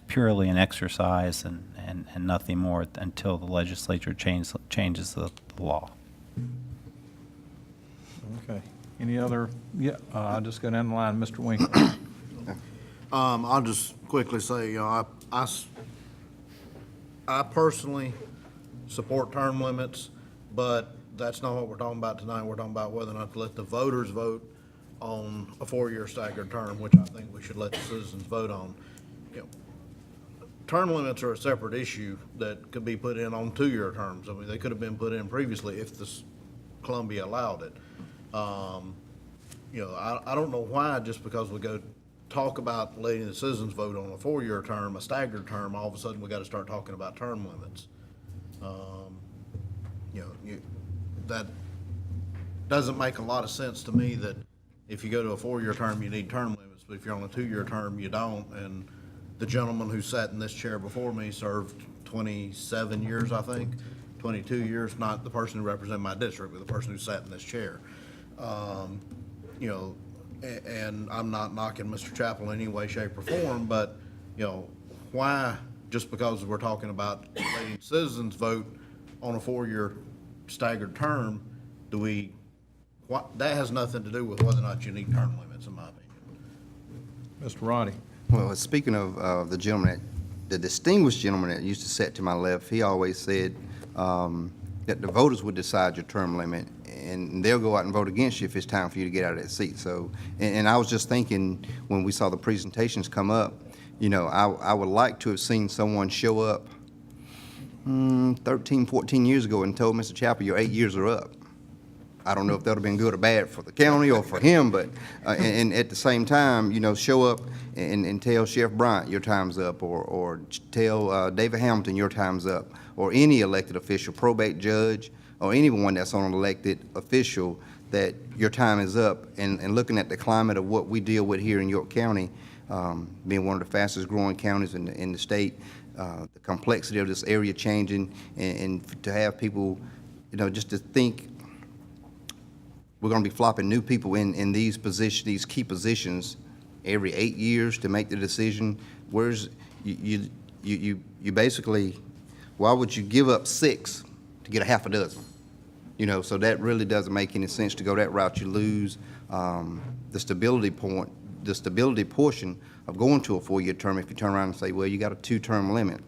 purely an exercise and nothing more until the legislature changes the law. Okay. Any other? Yeah, I'll just go down the line. Mr. Winkler. I'll just quickly say, you know, I personally support term limits, but that's not what we're talking about tonight. We're talking about whether or not to let the voters vote on a 4-year staggered term, which I think we should let the citizens vote on. You know, term limits are a separate issue that could be put in on 2-year terms. I mean, they could have been put in previously if Columbia allowed it. You know, I don't know why, just because we go talk about letting the citizens vote on a 4-year term, a staggered term, all of a sudden we got to start talking about term limits. You know, that doesn't make a lot of sense to me, that if you go to a 4-year term, you need term limits, but if you're on a 2-year term, you don't. And the gentleman who sat in this chair before me served 27 years, I think, 22 years, not the person who represented my district, but the person who sat in this chair. You know, and I'm not knocking Mr. Chappell in any way, shape, or form, but, you know, why, just because we're talking about letting citizens vote on a 4-year staggered term, that has nothing to do with whether or not you need term limits, in my opinion. Mr. Roddey. Well, speaking of the gentleman, the distinguished gentleman that used to sit to my left, he always said that the voters would decide your term limit, and they'll go out and vote against you if it's time for you to get out of that seat. So, and I was just thinking, when we saw the presentations come up, you know, I would like to have seen someone show up 13, 14 years ago and told Mr. Chappell, your 8 years are up. I don't know if that would have been good or bad for the county or for him, but, and at the same time, you know, show up and tell Sheriff Bryant your time's up, or tell David Hamilton your time's up, or any elected official, probate judge, or anyone that's on an elected official, that your time is up. And looking at the climate of what we deal with here in York County, being one of the fastest growing counties in the state, the complexity of this area changing, and to have people, you know, just to think we're going to be flopping new people in these positions, these key positions, every 8 years to make the decision? Where's, you basically, why would you give up 6 to get a half a dozen? You know, so that really doesn't make any sense to go that route. You lose the stability portion of going to a 4-year term if you turn around and say, well, you got a 2-term limit.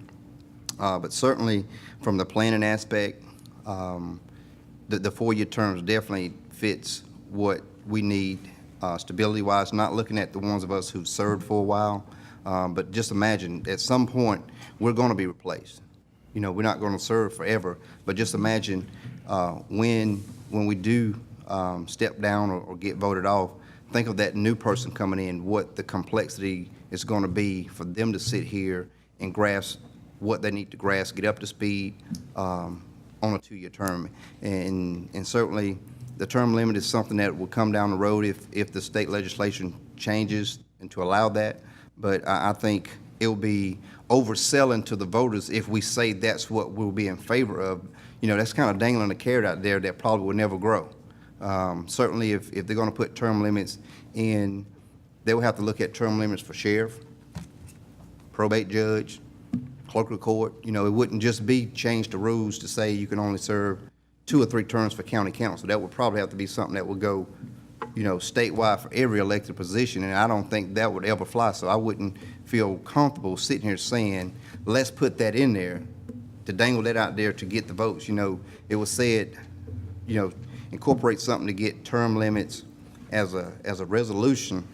But certainly from the planning aspect, the 4-year terms definitely fits what we need stability-wise, not looking at the ones of us who've served for a while. But just imagine, at some point, we're going to be replaced. You know, we're not going to serve forever, but just imagine when we do step down or get voted off, think of that new person coming in, what the complexity is going to be for them to sit here and grasp what they need to grasp, get up to speed on a 2-year term. And certainly the term limit is something that will come down the road if the state legislation changes and to allow that. But I think it'll be overselling to the voters if we say that's what we'll be in favor of. You know, that's kind of dangling a carrot out there that probably will never grow. Certainly if they're going to put term limits in, they will have to look at term limits for sheriff, probate judge, clerk of court. You know, it wouldn't just be change the rules to say you can only serve 2 or 3 terms for county council. That would probably have to be something that would go, you know, statewide for every elected position, and I don't think that would ever fly. So I wouldn't feel comfortable sitting here saying, let's put that in there to dangle that out there to get the votes. You know, it was said, you know, incorporate something to get term limits as a resolution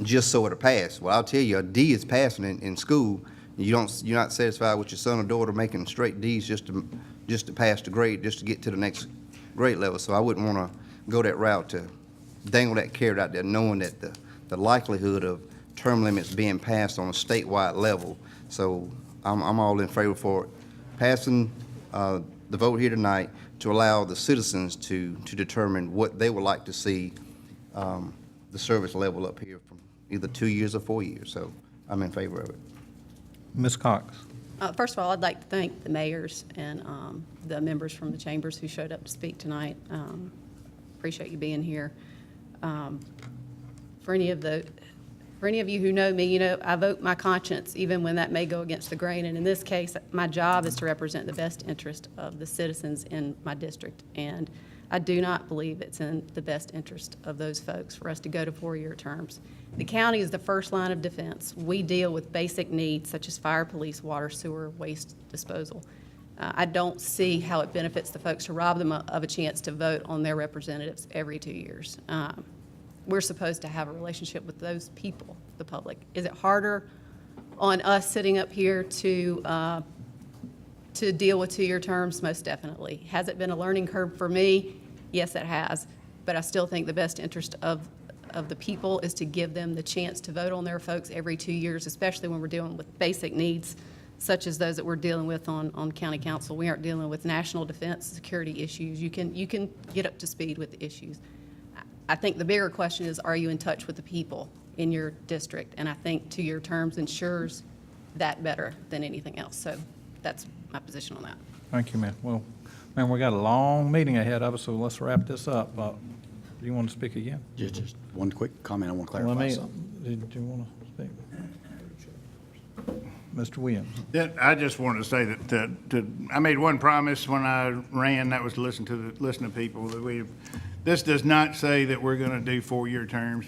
just so it'll pass. Well, I'll tell you, a D is passing in school. You're not satisfied with your son or daughter making straight D's just to pass the grade, just to get to the next grade level. So I wouldn't want to go that route to dangle that carrot out there, knowing that the likelihood of term limits being passed on a statewide level. So I'm all in favor for passing the vote here tonight to allow the citizens to determine what they would like to see the service level up here from either 2 years or 4 years. So I'm in favor of it. Ms. Cox. First of all, I'd like to thank the mayors and the members from the chambers who showed up to speak tonight. Appreciate you being here. For any of you who know me, you know I vote my conscience, even when that may go against the grain. And in this case, my job is to represent the best interest of the citizens in my district. And I do not believe it's in the best interest of those folks for us to go to 4-year terms. The county is the first line of defense. We deal with basic needs such as fire, police, water, sewer, waste disposal. I don't see how it benefits the folks to rob them of a chance to vote on their representatives every 2 years. We're supposed to have a relationship with those people, the public. Is it harder on us sitting up here to deal with 2-year terms? Most definitely. Has it been a learning curve for me? Yes, it has. But I still think the best interest of the people is to give them the chance to vote on their folks every 2 years, especially when we're dealing with basic needs such as those that we're dealing with on county council. We aren't dealing with national defense security issues. You can get up to speed with the issues. I think the bigger question is, are you in touch with the people in your district? And I think 2-year terms ensures that better than anything else. So that's my position on that. Thank you, ma'am. Well, ma'am, we got a long meeting ahead of us, so let's wrap this up. Do you want to speak again? Just one quick comment. I want to clarify something. Did you want to speak? Mr. Williams. Yeah, I just wanted to say that I made one promise when I ran, that was to listen to people. That this does not say that we're going to do 4-year terms.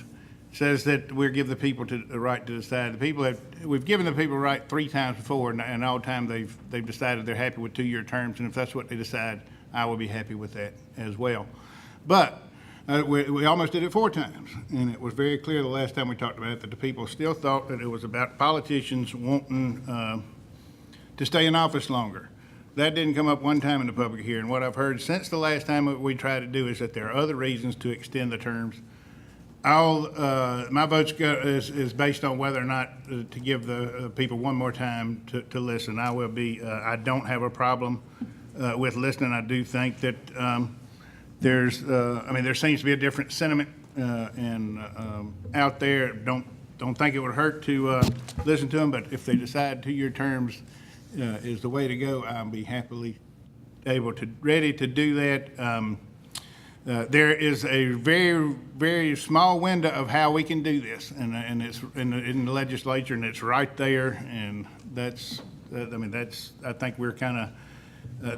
It says that we'll give the people the right to decide. We've given the people the right 3 times before, and all the time they've decided they're happy with 2-year terms. And if that's what they decide, I will be happy with that as well. But we almost did it 4 times, and it was very clear the last time we talked about it that the people still thought that it was about politicians wanting to stay in office longer. That didn't come up one time in the public hearing. What I've heard since the last time we tried to do is that there are other reasons to extend the terms. My vote is based on whether or not to give the people one more time to listen. I don't have a problem with listening. I do think that there seems to be a different sentiment out there. Don't think it would hurt to listen to them, but if they decide 2-year terms is the way to go, I'll be happily ready to do that. There is a very, very small window of how we can do this, and it's in the legislature, and it's right there, and that's, I think we're kind of,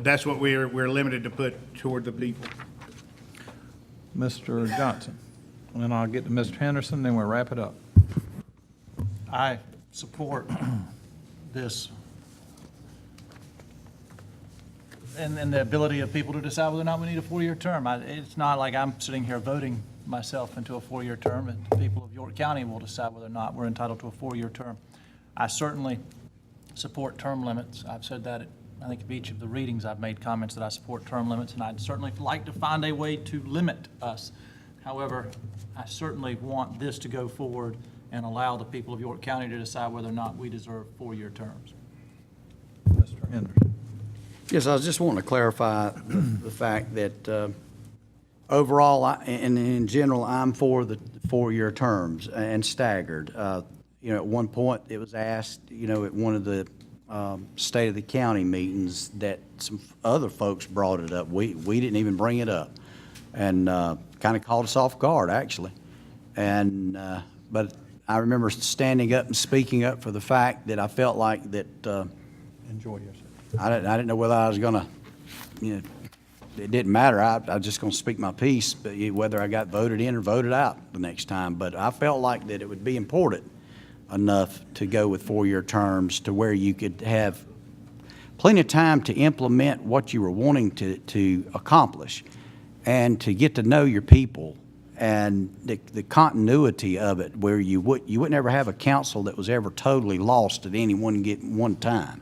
that's what we're limited to put toward the people. Mr. Johnson. And then I'll get to Mr. Henderson, then we'll wrap it up. I support this. And the ability of people to decide whether or not we need a 4-year term. It's not like I'm sitting here voting myself into a 4-year term, and the people of York County will decide whether or not we're entitled to a 4-year term. I certainly support term limits. I've said that I think of each of the readings. I've made comments that I support term limits, and I'd certainly like to find a way to limit us. However, I certainly want this to go forward and allow the people of York County to decide whether or not we deserve 4-year terms. Mr. Henderson. Yes, I was just wanting to clarify the fact that overall, and in general, I'm for the 4-year terms and staggered. You know, at one point, it was asked, you know, at one of the State of the County meetings that some other folks brought it up. We didn't even bring it up, and kind of caught us off guard, actually. And but I remember standing up and speaking up for the fact that I felt like that. Enjoy yourself. I didn't know whether I was going to, you know, it didn't matter. I was just going to speak my piece, but whether I got voted in or voted out the next time. But I felt like that it would be important enough to go with 4-year terms to where you could have plenty of time to implement what you were wanting to accomplish and to get to know your people and the continuity of it, where you wouldn't ever have a council that was ever totally lost at any one time.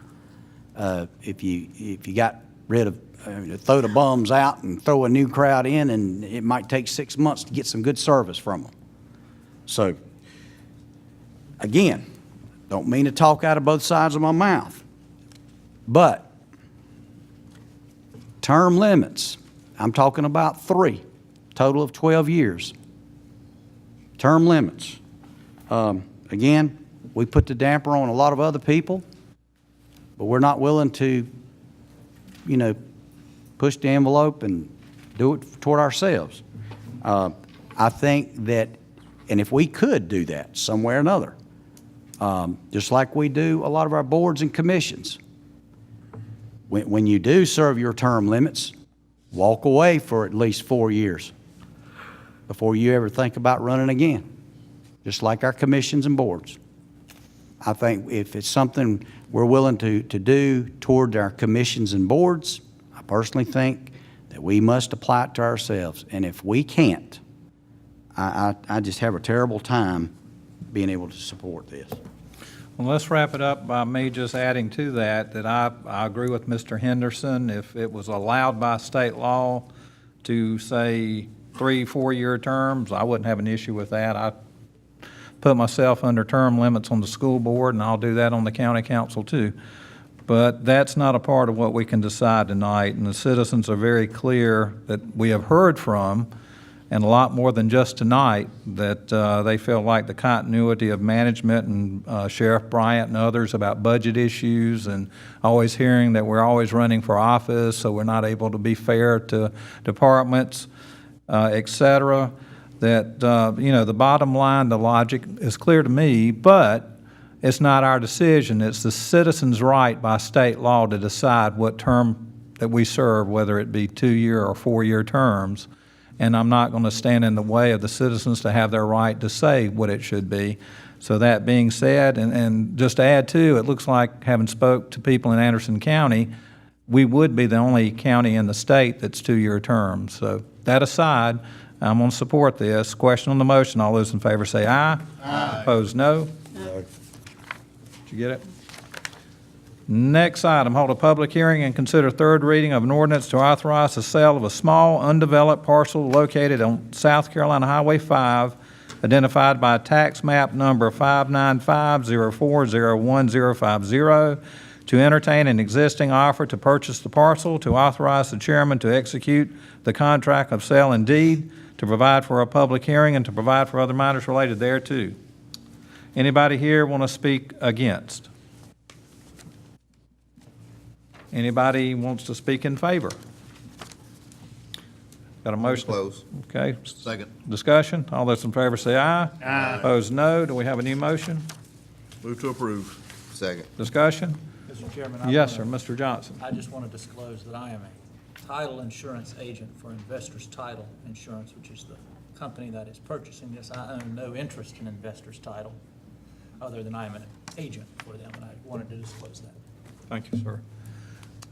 If you got rid of, throw the bums out and throw a new crowd in, and it might take 6 months to get some good service from them. So, again, don't mean to talk out of both sides of my mouth, but term limits, I'm talking about 3, total of 12 years. Term limits. Again, we put the damper on a lot of other people, but we're not willing to, you know, push the envelope and do it toward ourselves. I think that, and if we could do that some way or another, just like we do a lot of our boards and commissions, when you do serve your term limits, walk away for at least 4 years before you ever think about running again, just like our commissions and boards. I think if it's something we're willing to do toward our commissions and boards, I personally think that we must apply it to ourselves. And if we can't, I just have a terrible time being able to support this. Well, let's wrap it up by me just adding to that I agree with Mr. Henderson. If it was allowed by state law to say 3-4-year terms, I wouldn't have an issue with that. I put myself under term limits on the school board, and I'll do that on the county council too. But that's not a part of what we can decide tonight, and the citizens are very clear that we have heard from, and a lot more than just tonight, that they feel like the continuity of management and Sheriff Bryant and others about budget issues, and always hearing that we're always running for office, so we're not able to be fair to departments, et cetera. That, you know, the bottom line, the logic is clear to me, but it's not our decision. It's the citizens' right by state law to decide what term that we serve, whether it be 2-year or 4-year terms. And I'm not going to stand in the way of the citizens to have their right to say what it should be. So that being said, and just to add to, it looks like, having spoke to people in Anderson County, we would be the only county in the state that's 2-year terms. So that aside, I'm going to support this. Question on the motion. All those in favor say aye. Aye. Opposed, no. No. Did you get it? Next item, hold a public hearing and consider third reading of an ordinance to authorize the sale of a small undeveloped parcel located on South Carolina Highway 5, identified by tax map number 595040150, to entertain an existing offer to purchase the parcel, to authorize the chairman to execute the contract of sale and deed, to provide for a public hearing, and to provide for other matters related thereto. Anybody here want to speak against? Anybody wants to speak in favor? Got a motion? Close. Okay. Second. Discussion? All those in favor say aye. Aye. Opposed, no. Do we have a new motion? Move to approve. Second. Discussion? Mr. Chairman. Yes, sir, Mr. Johnson. I just want to disclose that I am a title insurance agent for Investors Title Insurance, which is the company that is purchasing this. I own no interest in Investors Title, other than I am an agent for them, and I wanted to disclose that. Thank you, sir.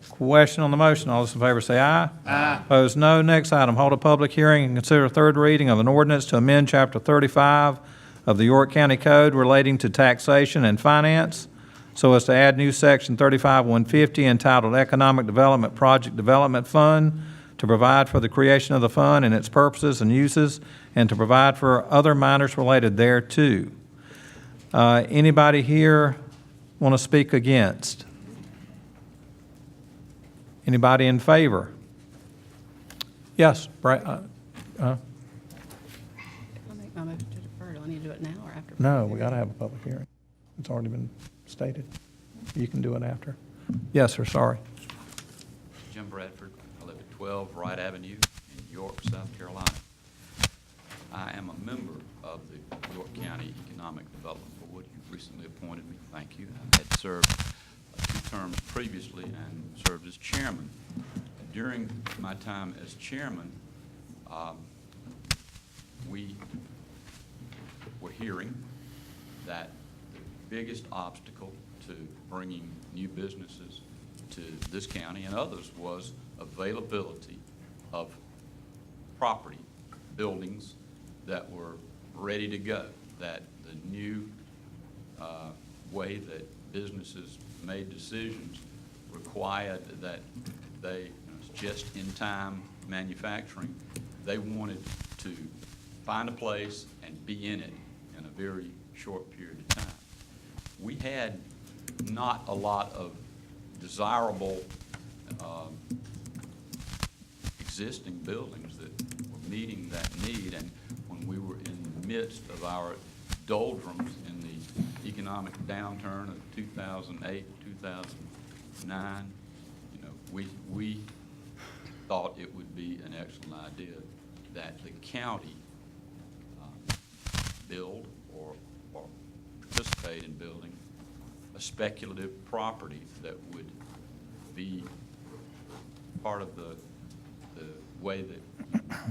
Question on the motion. All those in favor say aye. Aye. Opposed, no. Next item, hold a public hearing and consider third reading of an ordinance to amend Chapter 35 of the York County Code relating to taxation and finance so as to add new Section 35-150 entitled Economic Development Project Development Fund to provide for the creation of the fund and its purposes and uses and to provide for other matters related thereto. Anybody here want to speak against? Anybody in favor? Yes, Britt. I'll make my motion to defer. Do I need to do it now or after? No, we got to have a public hearing. It's already been stated. You can do it after. Yes, sir, sorry. Jim Bradford. I live at 12 Wright Avenue in York, South Carolina. I am a member of the York County Economic Development Board. You recently appointed me. Thank you. I had served 2 terms previously and served as chairman. During my time as chairman, we were hearing that the biggest obstacle to bringing new businesses to this county and others was availability of property, buildings that were ready to go, that the new way that businesses made decisions required that they, just-in-time manufacturing, they wanted to find a place and be in it in a very short period of time. We had not a lot of desirable existing buildings that were meeting that need, and when we were in the midst of our doldrums in the economic downturn of 2008, 2009, we thought it would be an excellent idea that the county build or participate in building a speculative property that would be part of the way that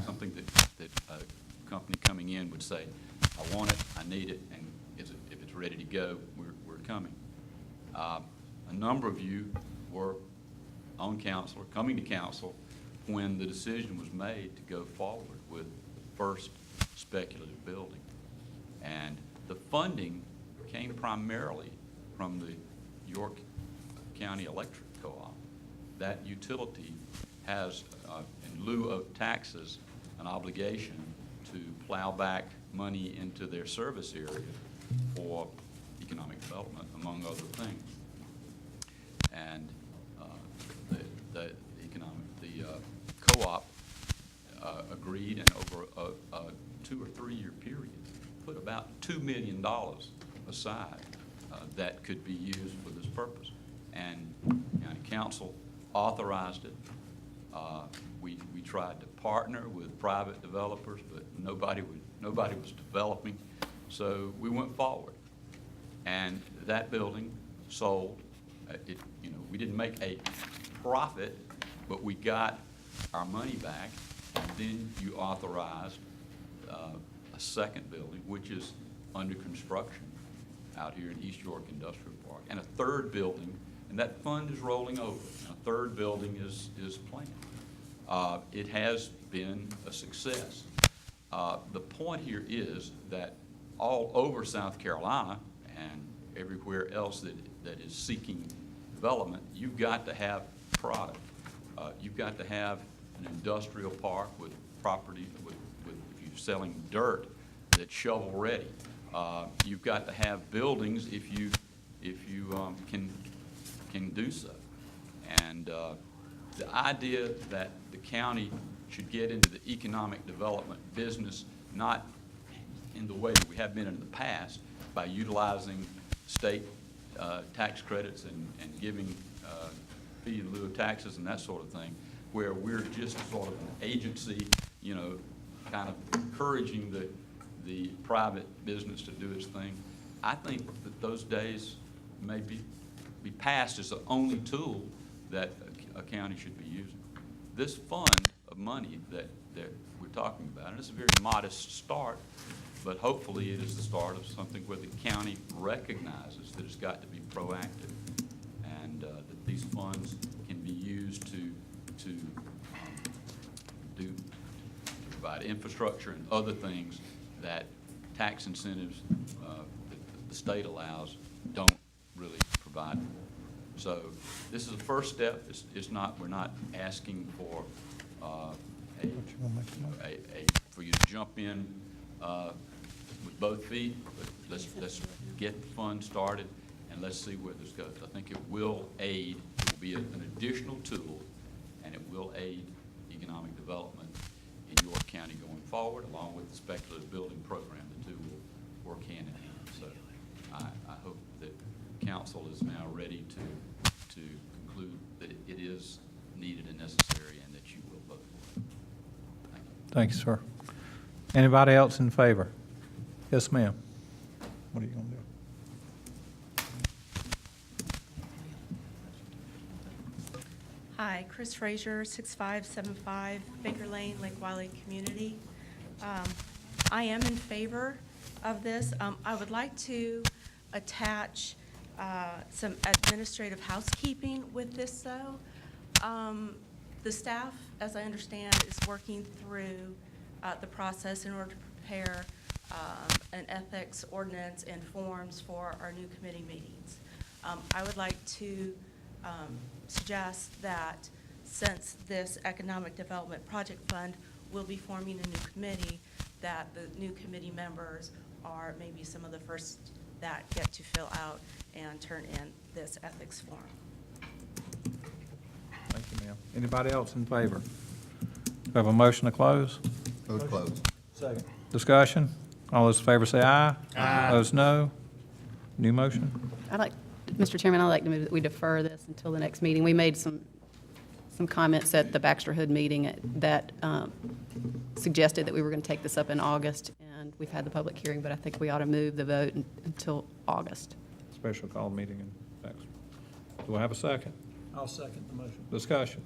something that a company coming in would say, I want it, I need it, and if it's ready to go, we're coming. A number of you were on council or coming to council when the decision was made to go forward with the first speculative building. And the funding came primarily from the York County Electric Co-op. That utility has, in lieu of taxes, an obligation to plow back money into their service area for economic development, among other things. And the co-op agreed, and over a 2 or 3 year period, put about $2 million aside that could be used for this purpose. And county council authorized it. We tried to partner with private developers, but nobody was developing. So we went forward, and that building sold. We didn't make a profit, but we got our money back. And then you authorized a second building, which is under construction out here in East York Industrial Park, and a third building, and that fund is rolling over, and a third building is planned. It has been a success. The point here is that all over South Carolina and everywhere else that is seeking development, you've got to have product. You've got to have an industrial park with property, with if you're selling dirt, that's shovel ready. You've got to have buildings if you can do so. And the idea that the county should get into the economic development business, not in the way that we have been in the past, by utilizing state tax credits and giving fee in lieu of taxes and that sort of thing, where we're just sort of an agency. you know, kind of encouraging the private business to do its thing. I think that those days may be passed as the only tool that a county should be using. This fund of money that we're talking about, and it's a very modest start, but hopefully it is the start of something where the county recognizes that it's got to be proactive, and that these funds can be used to provide infrastructure and other things that tax incentives that the state allows don't really provide. So this is the first step. It's not, we're not asking for for you to jump in with both feet, but let's get the fund started and let's see where this goes. I think it will aid, it will be an additional tool, and it will aid economic development in York County going forward, along with the speculative building program. The two will work hand in hand. So I hope that council is now ready to conclude that it is needed and necessary, and that you will vote for it. Thank you. Thank you, sir. Anybody else in favor? Yes, ma'am. What are you going to do? Hi, Chris Frazier, 6575 Baker Lane, Lake Wiley Community. I am in favor of this. I would like to attach some administrative housekeeping with this, though. The staff, as I understand, is working through the process in order to prepare an ethics ordinance and forms for our new committee meetings. I would like to suggest that since this Economic Development Project Fund will be forming a new committee, that the new committee members are maybe some of the first that get to fill out and turn in this ethics form. Thank you, ma'am. Anybody else in favor? Do we have a motion to close? Vote closed. Second. Discussion? All those in favor say aye. Aye. Those no. New motion? Mr. Chairman, I'd like to move that we defer this until the next meeting. We made some comments at the Baxter Hood meeting that suggested that we were going to take this up in August, and we've had the public hearing, but I think we ought to move the vote until August. Special call meeting in Baxter. Do I have a second? I'll second the motion. Discussion?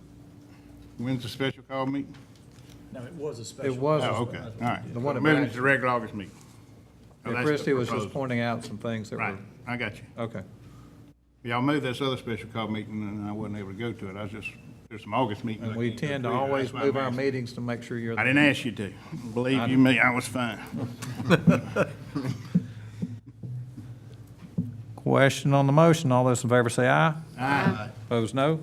When's the special call meeting? No, it was a special. It was. Oh, okay, all right. The one at Moving to Baxter. the regular August meeting. Oh, that's the Christi was just proposal. pointing out some things that Right, were, I got you. okay. Y'all moved this other special call meeting, and I wasn't able to go to it. There's some August meetings. And I we can't go tend to to. always That's why move I'm our asking. meetings to make sure you're. I didn't ask you to. Believe you me, I was fine. Question on the motion. All those in favor say aye. Aye. Opposed, no.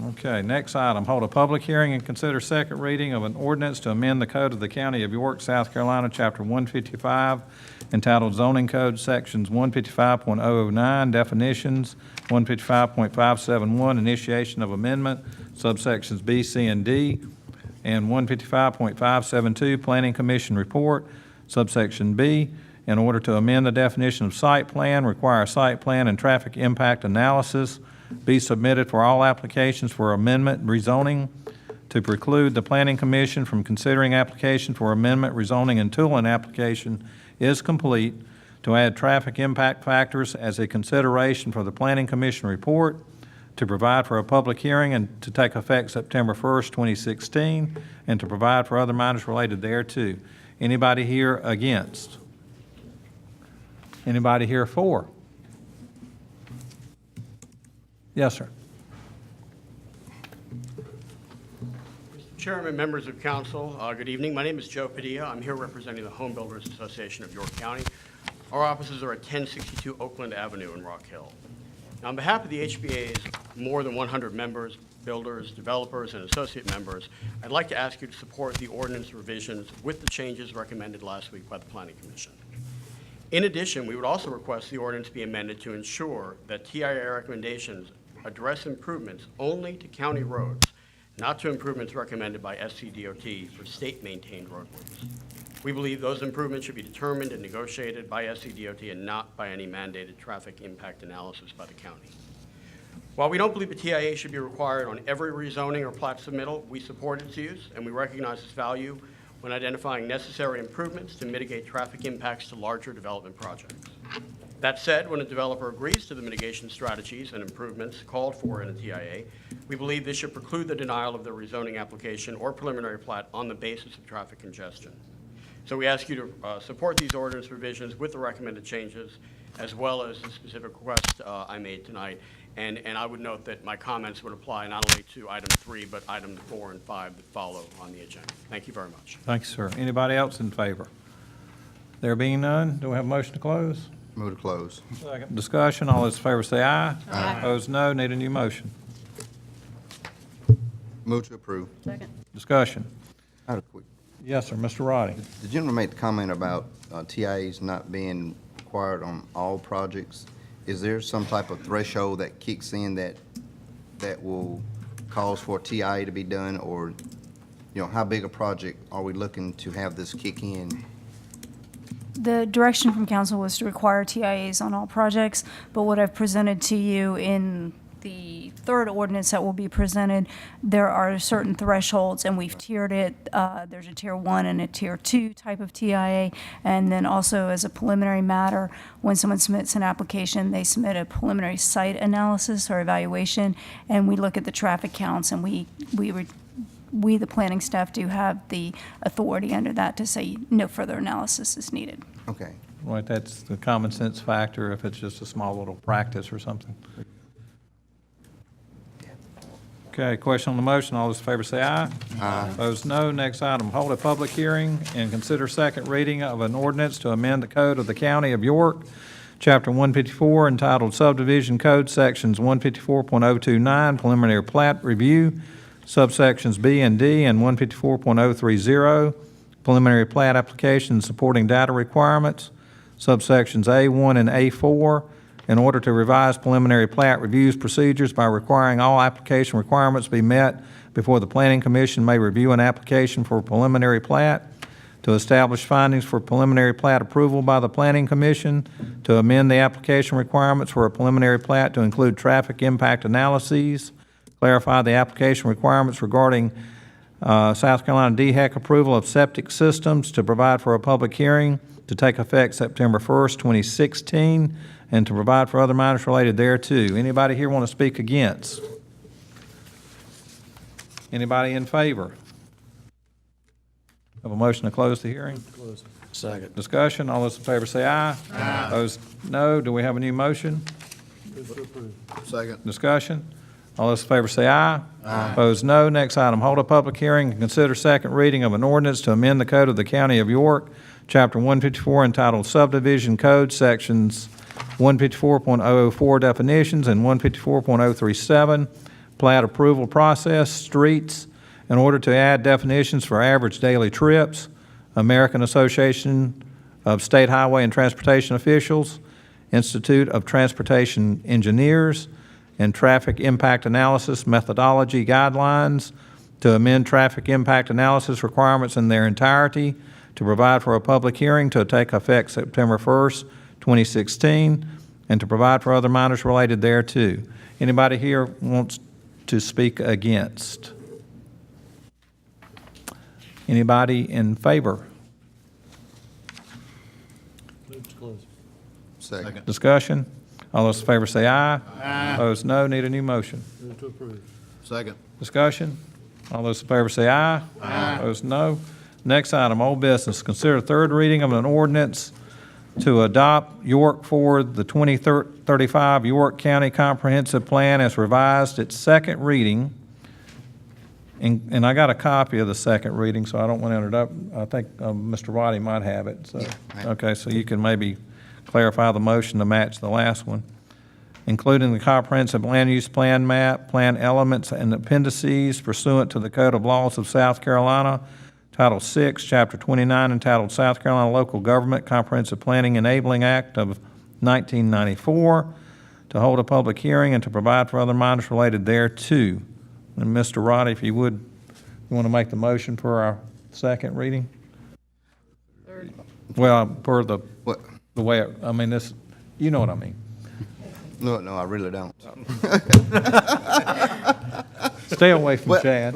Okay, next item, hold a public hearing and consider second reading of an ordinance to amend the code of the County of York, South Carolina, Chapter 155, entitled Zoning Code, Sections 155.009, Definitions, 155.571, Initiation of Amendment, subsections B, C, and D, and 155.572, Planning Commission Report, subsection B, in order to amend the definition of site plan, require site plan and traffic impact analysis be submitted for all applications for amendment rezoning, to preclude the Planning Commission from considering application for amendment rezoning until an application is complete, to add traffic impact factors as a consideration for the Planning Commission report, to provide for a public hearing and to take effect September 1st, 2016, and to provide for other matters related thereto. Anybody here against? Anybody here for? Yes, sir. Chairman, members of council, good evening. My name is Joe Padilla. I'm here representing the Home Builders Association of York County. Our offices are at 1062 Oakland Avenue in Rock Hill. Now, on behalf of the HBA's more than 100 members, builders, developers, and associate members, I'd like to ask you to support the ordinance revisions with the changes recommended last week by the Planning Commission. In addition, we would also request the ordinance be amended to ensure that TIA recommendations address improvements only to county roads, not to improvements recommended by SCDOT for state-maintained roadways. We believe those improvements should be determined and negotiated by SCDOT and not by any mandated traffic impact analysis by the county. While we don't believe the TIA should be required on every rezoning or plat submittal, we support its use and we recognize its value when identifying necessary improvements to mitigate traffic impacts to larger development projects. That said, when a developer agrees to the mitigation strategies and improvements called for in a TIA, we believe this should preclude the denial of the rezoning application or preliminary plat on the basis of traffic congestion. So we ask you to support these ordinance revisions with the recommended changes, as well as the specific request I made tonight. And I would note that my comments would apply not only to item 3, but items 4 and 5 that follow on the agenda. Thank you very much. Thank you, sir. Anybody else in favor? There being none, do we have a motion to close? Move to close. Second. Discussion, all those in favor say aye. Aye. Opposed, no. Need a new motion. Move to approve. Second. Discussion. I had a quick, Yes, sir, Mr. Roddey. the gentleman made the comment about TIAs not being required on all projects. Is there some type of threshold that kicks in that will cause for TIA to be done? Or, how big a project are we looking to have this kick in? The direction from council was to require TIAs on all projects, but what I've presented to you in the third ordinance that will be presented, there are certain thresholds, and we've tiered it. There's a tier 1 and a tier 2 type of TIA, and then also as a preliminary matter, when someone submits an application, they submit a preliminary site analysis or evaluation, and we look at the traffic counts, and we, the planning staff, do have the authority under that to say no further analysis is needed. Okay. Right, that's the common sense factor if it's just a small little practice or something. Okay, question on the motion. All those in favor say aye. Aye. Opposed, no. Next item, hold a public hearing and consider second reading of an ordinance to amend the code of the County of York, Chapter 154, entitled Subdivision Code, Sections 154.029, Preliminary Plat Review, subsections B and D, and 154.030, Preliminary Plat Application Supporting Data Requirements, subsections A1 and A4, in order to revise preliminary plat reviews procedures by requiring all application requirements be met before the Planning Commission may review an application for preliminary plat, to establish findings for preliminary plat approval by the Planning Commission, to amend the application requirements for a preliminary plat to include traffic impact analyses, clarify the application requirements regarding South Carolina DHEC approval of septic systems, to provide for a public hearing to take effect September 1st, 2016, and to provide for other matters related thereto. Anybody here want to speak against? Anybody in favor? Have a motion to close the hearing? Second. Discussion, all those in favor say aye. Aye. Opposed, no. Do we have a new motion? Second. Discussion, all those in favor say aye. Aye. Opposed, no. Next item, hold a public hearing and consider second reading of an ordinance to amend the code of the County of York, Chapter 154, entitled Subdivision Code, Sections 154.004 Definitions and 154.037 Plat Approval Process, Streets, in order to add definitions for average daily trips, American Association of State Highway and Transportation Officials, Institute of Transportation Engineers, and Traffic Impact Analysis Methodology Guidelines, to amend traffic impact analysis requirements in their entirety, to provide for a public hearing to take effect September 1st, 2016, and to provide for other matters related thereto. Anybody here wants to speak against? Anybody in favor? Second. Discussion? All those in favor say aye. Aye. Opposed, no. Need a new motion. Move to approve. Second. Discussion? All those in favor say aye. Aye. Opposed, no. Next item, old business. Consider third reading of an ordinance to adopt York for the 2035 York County Comprehensive Plan as revised. Its second reading. And I got a copy of the second reading, so I don't want to enter it up. I think Mr. Roddey might have it. So, okay, so you can maybe clarify the motion to match the last one. Including the comprehensive land use plan map, plan elements, and appendices pursuant to the Code of Laws of South Carolina, Title 6, Chapter 29, entitled South Carolina Local Government Comprehensive Planning Enabling Act of 1994, to hold a public hearing and to provide for other matters related thereto. And Mr. Roddey, if you would, you want to make the motion for our second reading? Third. Well, per the What? way, I mean, this, you know what I mean. No, I really don't. Stay away from Well- Chad.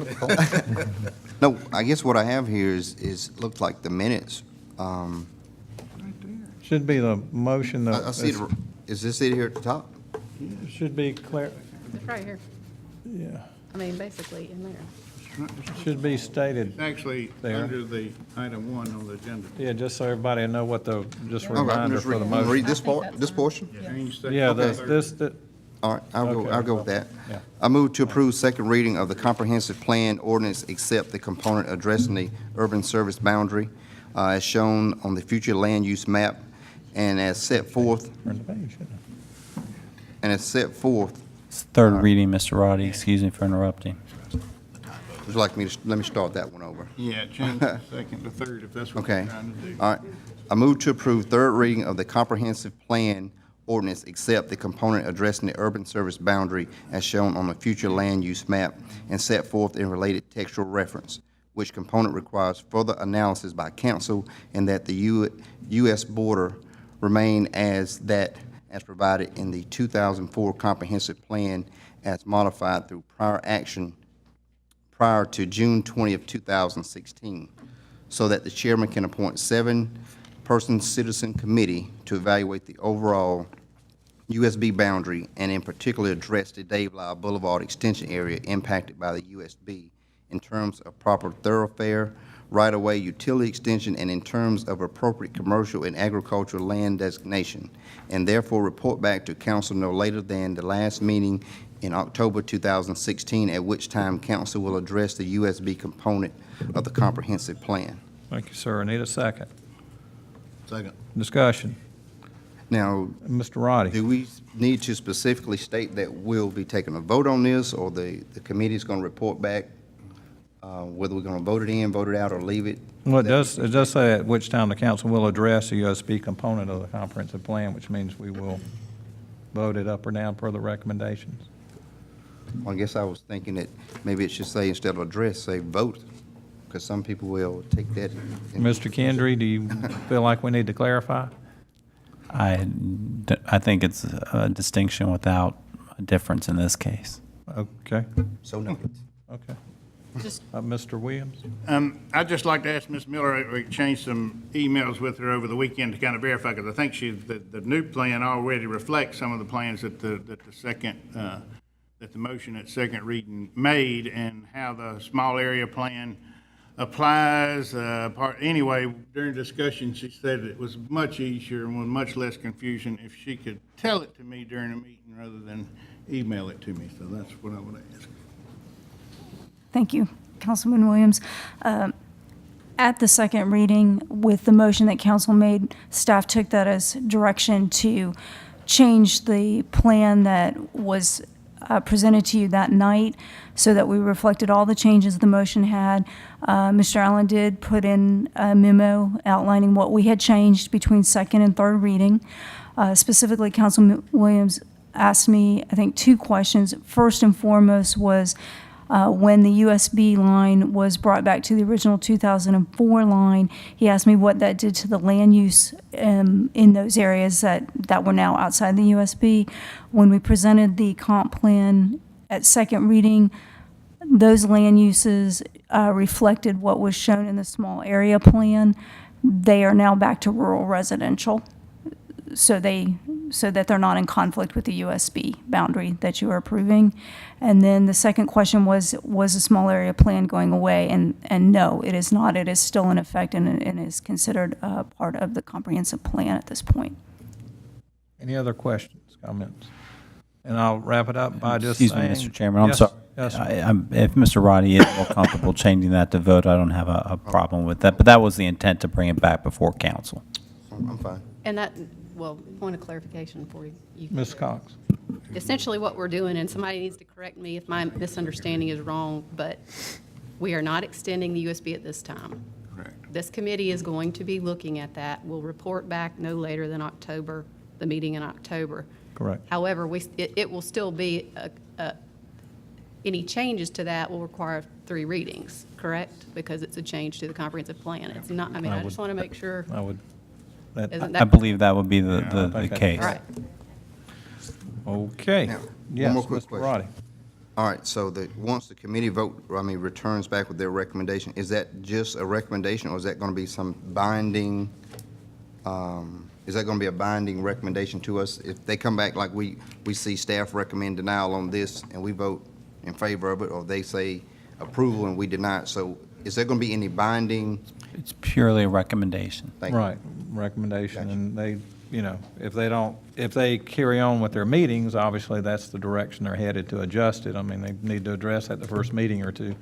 No, I guess what I have here is looked like the minutes. Should be the motion. I see, is this it here at the top? Should be clear, It's right here. yeah, I mean, basically in there. should be stated. Actually, There. under the item 1 on the agenda. Yeah, just so everybody will know what the, just a Okay, I'm reminder just for the read motion. this part, this portion? Change second, Yeah, third. this, All right, I'll Okay, go with that. yeah. I move to approve second reading of the comprehensive plan ordinance except the component addressing the urban service boundary as shown on the future land use map and as set forth, turn the page, shouldn't it? and as set forth. It's third reading, Mr. Roddey. Excuse me for interrupting. Would you like me to, let me start that one over. Yeah, change the second to third if that's what you're Okay. trying to do. All right. I move to approve third reading of the comprehensive plan ordinance except the component addressing the urban service boundary as shown on the future land use map and set forth in related textual reference, which component requires further analysis by council and that the U.S. border remain as provided in the 2004 comprehensive plan as modified through prior action prior to June 20th, 2016, so that the chairman can appoint 7-person citizen committee to evaluate the overall USB boundary and in particular address the Dave Lyle Boulevard extension area impacted by the USB in terms of proper thoroughfare, right-of-way utility extension, and in terms of appropriate commercial and agricultural land designation, and therefore report back to council no later than the last meeting in October 2016, at which time council will address the USB component of the comprehensive plan. Thank you, sir. I need a second. Second. Discussion. Now, Mr. Roddey. do we need to specifically state that we'll be taking a vote on this, or the committee's going to report back whether we're going to vote it in, vote it out, or leave it? Well, it does say at which time the council will address the USB component of the comprehensive plan, which means we will vote it up or down per the recommendations. Well, I guess I was thinking that maybe it should say, instead of address, say vote, because some people will take that. Mr. Kendry, do you feel like we need to clarify? I think it's a distinction without a difference in this case. Okay, So noted. okay. Just Mr. Williams? I'd just like to ask Ms. Miller, we exchanged some emails with her over the weekend to kind of verify, because I think the new plan already reflects some of the plans that the motion at second reading made, and how the small area plan applies. Anyway, during discussion, she said it was much easier and with much less confusion if she could tell it to me during a meeting rather than email it to me, so that's what I would ask. Thank you, Councilman Williams. At the second reading, with the motion that council made, staff took that as direction to change the plan that was presented to you that night so that we reflected all the changes the motion had. Mr. Allen did put in a memo outlining what we had changed between second and third reading. Specifically, Councilman Williams asked me, I think, 2 questions. First and foremost was, when the USB line was brought back to the original 2004 line, he asked me what that did to the land use in those areas that were now outside the USB. When we presented the comp plan at second reading, those land uses reflected what was shown in the small area plan. They are now back to rural residential, so that they're not in conflict with the USB boundary that you are approving. And then the second question was a small area plan going away? And no, it is not. It is still in effect and is considered part of the comprehensive plan at this point. Any other questions, comments? And I'll wrap it up by just saying. Excuse me, Mr. Chairman, I'm Yes, sorry. yes, sir. If Mr. Roddey is more comfortable changing that to vote, I don't have a problem with that. But that was the intent, to bring it back before council. I'm fine. And that, well, point of clarification for you. Ms. Cox? Essentially what we're doing, and somebody needs to correct me if my misunderstanding is wrong, but we are not extending the USB at this time. Correct. This committee is going to be looking at that. We'll report back no later than October, the meeting in October. Correct. However, it will still be, any changes to that will require 3 readings, correct? Because it's a change to the comprehensive plan. It's not, I mean, I just want to make sure. I would. Isn't I that- believe that would be the think case. All right. Okay. Now, Yes, one more quick Mr. question. Roddey. All right, so once the committee returns back with their recommendation, is that just a recommendation, or is that going to be some binding, is that going to be a binding recommendation to us? If they come back like we see staff recommend denial on this, and we vote in favor of it, or they say approval and we deny it, so is there going to be any binding? It's purely a recommendation. Thank you. Right, recommendation, and they, you know, if they carry on with their meetings, obviously that's the direction they're headed to adjust it. I mean, they need to address that the first meeting or two.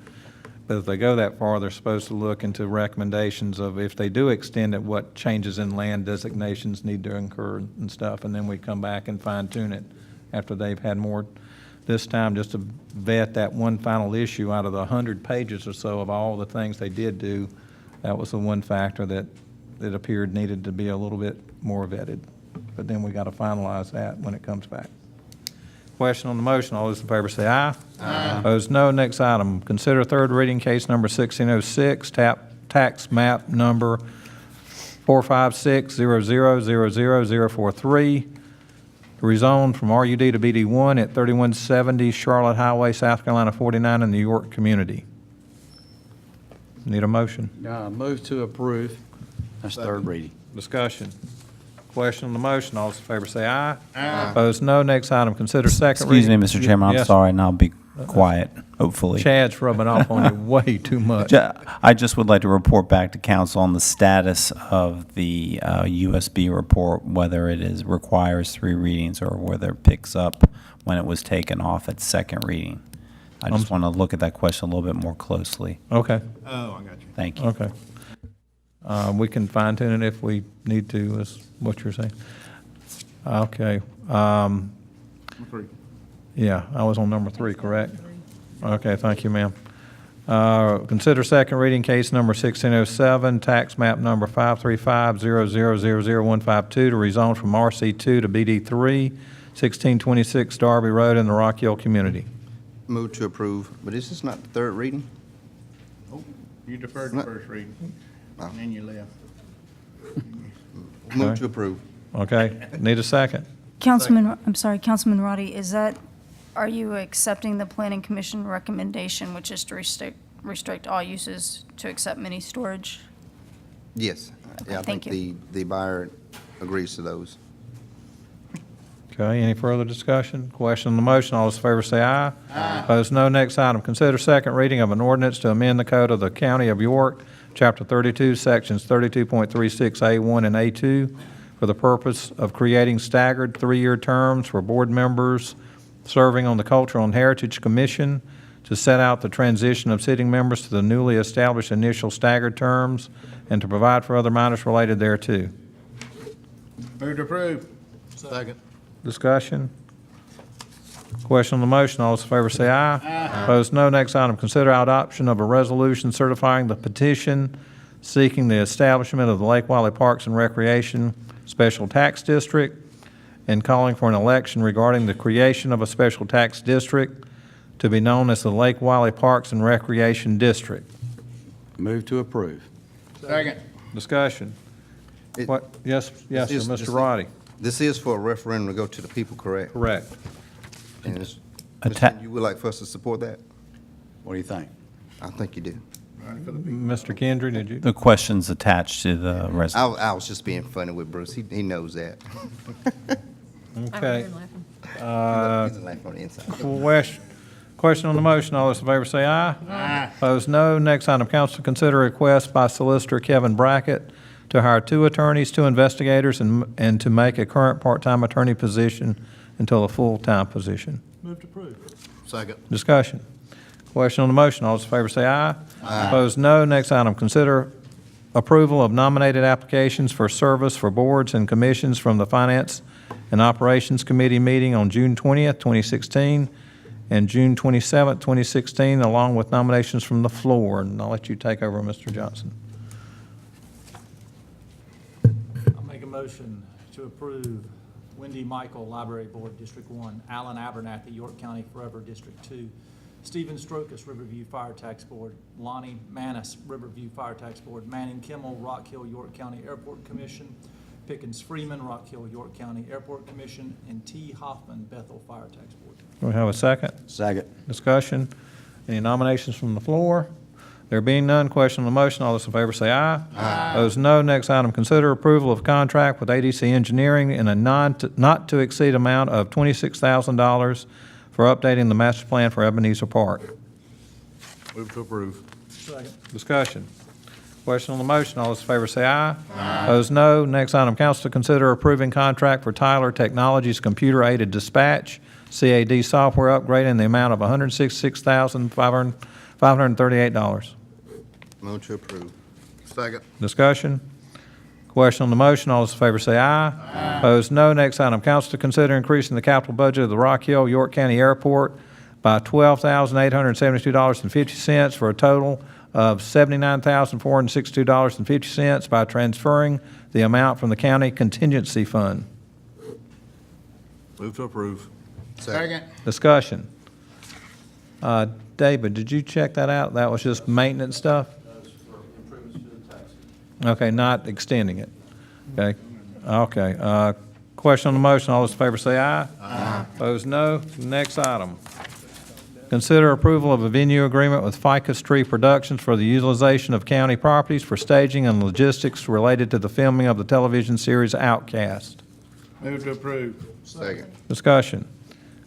But if they go that far, they're supposed to look into recommendations of if they do extend it, what changes in land designations need to occur and stuff, and then we come back and fine tune it after they've had more, this time just to vet that one final issue out of the 100 pages or so of all the things they did do. That was the one factor that it appeared needed to be a little bit more vetted. But then we got to finalize that when it comes back. Question on the motion. All those in favor say aye. Aye. Opposed, no. Next item. Consider third reading case number 1606, tax map number 456000043, rezone from RUD to BD1 at 3170 Charlotte Highway, South Carolina 49 in the York community. Need a motion? Move to approve. That's third reading. Discussion. Question on the motion. All those in favor say aye. Aye. Opposed, no. Next item, consider second Excuse reading. me, Mr. Chairman, I'm Yes. sorry, and I'll be quiet, hopefully. Chad's rubbing off on you way too much. I just would like to report back to council on the status of the USB report, whether it requires 3 readings or whether it picks up when it was taken off at second reading. I just want to look at that question a little bit more closely. Okay. Oh, I got you. Thank you. Okay. We can fine tune it if we need to, is what you're saying. Okay. Three. Yeah, I was on number 3, correct? Okay, thank you, ma'am. Consider second reading case number 1607, tax map number 53500000152 to rezone from RC2 to BD3, 1626 Darby Road in the Rock Hill community. Move to approve, but this is not the third reading? You deferred the first reading, and then you left. Move to approve. Okay, need a second? Councilman Roddey, are you accepting the Planning Commission recommendation, which is to restrict all uses to accept mini storage? Yes. Yeah, I thank think the buyer agrees to those. Okay, any further discussion? Question on the motion, all those in favor say aye. Aye. Opposed, no. Next item, consider second reading of an ordinance to amend the code of the County of York, Chapter 32, Sections 32.36A1 and A2, for the purpose of creating staggered 3-year terms for board members serving on the Cultural and Heritage Commission, to set out the transition of sitting members to the newly established initial staggered terms, and to provide for other matters related thereto. Move to approve. Second. Discussion? Question on the motion, all those in favor say aye. Aye. Opposed, no. Next item, consider adoption of a resolution certifying the petition seeking the establishment of the Lake Wiley Parks and Recreation Special Tax District and calling for an election regarding the creation of a special tax district to be known as the Lake Wiley Parks and Recreation District. Move to approve. Second. Discussion? What? Yes, sir, Mr. Roddey. This is for a referendum to go to the people, correct? Correct. And Mr. you would like for us to support that? What do you think? I think you do. Mr. Kendry, did you? The question's attached to the resolution. I was just being funny with Bruce. He knows that. Okay. He's laughing on the inside. Question on the motion. All those in favor say aye. Aye. Opposed, no. Next item, council to consider a request by Solicitor Kevin Brackett to hire 2 attorneys, 2 investigators, and to make a current part-time attorney position until a full-time position. Move to approve. Second. Discussion. Question on the motion. All those in favor say aye. Aye. Opposed, no. Next item, consider approval of nominated applications for service for boards and commissions from the Finance and Operations Committee meeting on June 20th, 2016, and June 27th, 2016, along with nominations from the floor. And I'll let you take over, Mr. Johnson. I'll make a motion to approve Wendy Michael, Library Board, District 1, Alan Abernathy, York County Forever, District 2, Stephen Strokas, Riverview Fire Tax Board, Lonnie Manis, Riverview Fire Tax Board, Manning Kimmel, Rock Hill, York County Airport Commission, Pickens Freeman, Rock Hill, York County Airport Commission, and T. Hoffman, Bethel Fire Tax Board. Do we have a second? Second. Discussion? Any nominations from the floor? There being none, question on the motion. All those in favor say aye. Aye. Those no. Next item, consider approval of contract with ADC Engineering in a not to exceed amount of $26,000 for updating the master plan for Ebenezer Park. Move to approve. Second. Discussion. Question on the motion. All those in favor say aye. Aye. Those no. Next item, council to consider approving contract for Tyler Technologies computer-aided dispatch, CAD software upgrade in the amount of $166,538. Move to approve. Second. Discussion. Question on the motion. All those in favor say aye. Aye. Opposed, no. Next item, council to consider increasing the capital budget of the Rock Hill, York County Airport by $12,872.50 for a total of $79,462.50 by transferring the amount from the county contingency fund. Move to approve. Second. Discussion. David, did you check that out? That was just maintenance stuff? Okay, not extending it. Okay. Okay. Question on the motion. All those in favor say aye. Aye. Opposed, no. Next item. Consider approval of a venue agreement with Ficus Tree Productions for the utilization of county properties for staging and logistics related to the filming of the television series Outcast. Move to approve. Second. Discussion.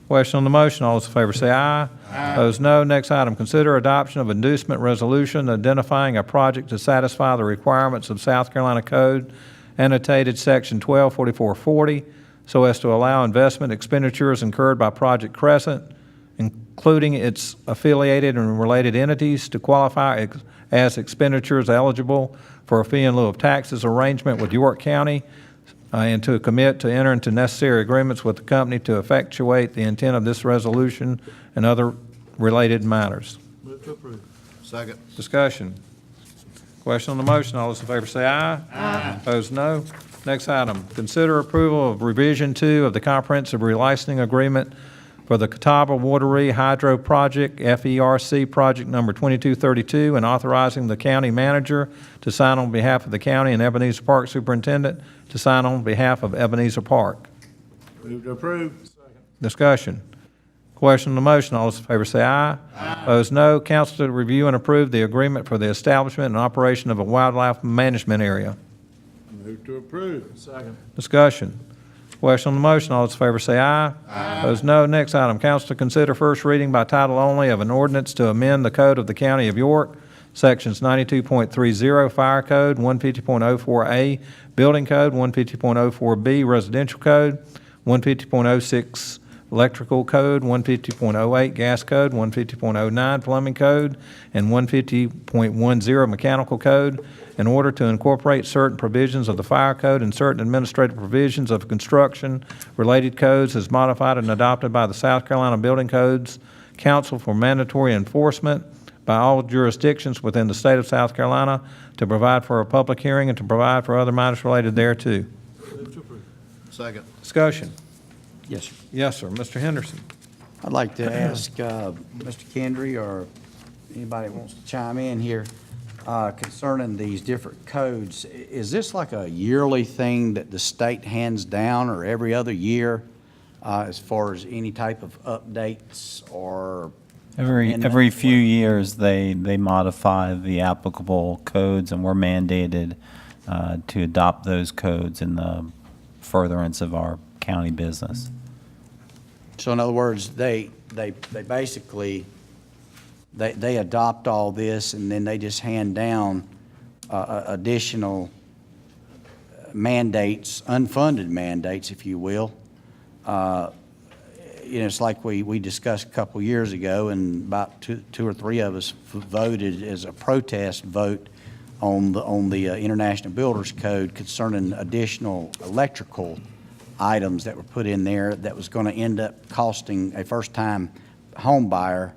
Question on the motion. All those in favor say aye. Aye. Those no. Next item. Consider adoption of inducement resolution identifying a project to satisfy the requirements of South Carolina Code, annotated Section 124440, so as to allow investment expenditures incurred by Project Crescent, including its affiliated and related entities, to qualify as expenditures eligible for a fee in lieu of taxes arrangement with York County, and to commit to enter into necessary agreements with the company to effectuate the intent of this resolution and other related matters. Move to approve. Second. Discussion. Question on the motion. All those in favor say aye. Aye. Opposed, no. Next item. Consider approval of revision 2 of the comprehensive relicensing agreement for the Catawba Watery Hydro Project, FERC Project Number 2232, and authorizing the county manager to sign on behalf of the county and Ebenezer Park Superintendent to sign on behalf of Ebenezer Park. Move to approve. Discussion. Question on the motion. All those in favor say aye. Aye. Opposed, no. Council to review and approve the agreement for the establishment and operation of a wildlife management area. Move to approve. Second. Discussion. Question on the motion. All those in favor say aye. Aye. Opposed, no. Next item, council to consider first reading by title only of an ordinance to amend the code of the County of York, sections 92.30 Fire Code, 150.04A Building Code, 150.04B Residential Code, 150.06 Electrical Code, 150.08 Gas Code, 150.09 Plumbing Code, and 150.10 Mechanical Code, in order to incorporate certain provisions of the Fire Code and certain administrative provisions of construction-related codes as modified and adopted by the South Carolina Building Codes Council for mandatory enforcement by all jurisdictions within the state of South Carolina, to provide for a public hearing and to provide for other matters related thereto. Move to approve. Second. Discussion. Yes, sir. Yes, sir. Mr. Henderson. I'd like to ask Mr. Kendry or anybody that wants to chime in here concerning these different codes. Is this like a yearly thing that the state hands down, or every other year, as far as any type of updates or? Every few years, they modify the applicable codes, and we're mandated to adopt those codes in the furtherance of our county business. So in other words, they basically, they adopt all this, and then they just hand down additional mandates, unfunded mandates, if you will. You know, it's like we discussed a couple years ago, and about two or three of us voted as a protest vote on the International Builders Code concerning additional electrical items that were put in there that was going to end up costing a first-time home buyer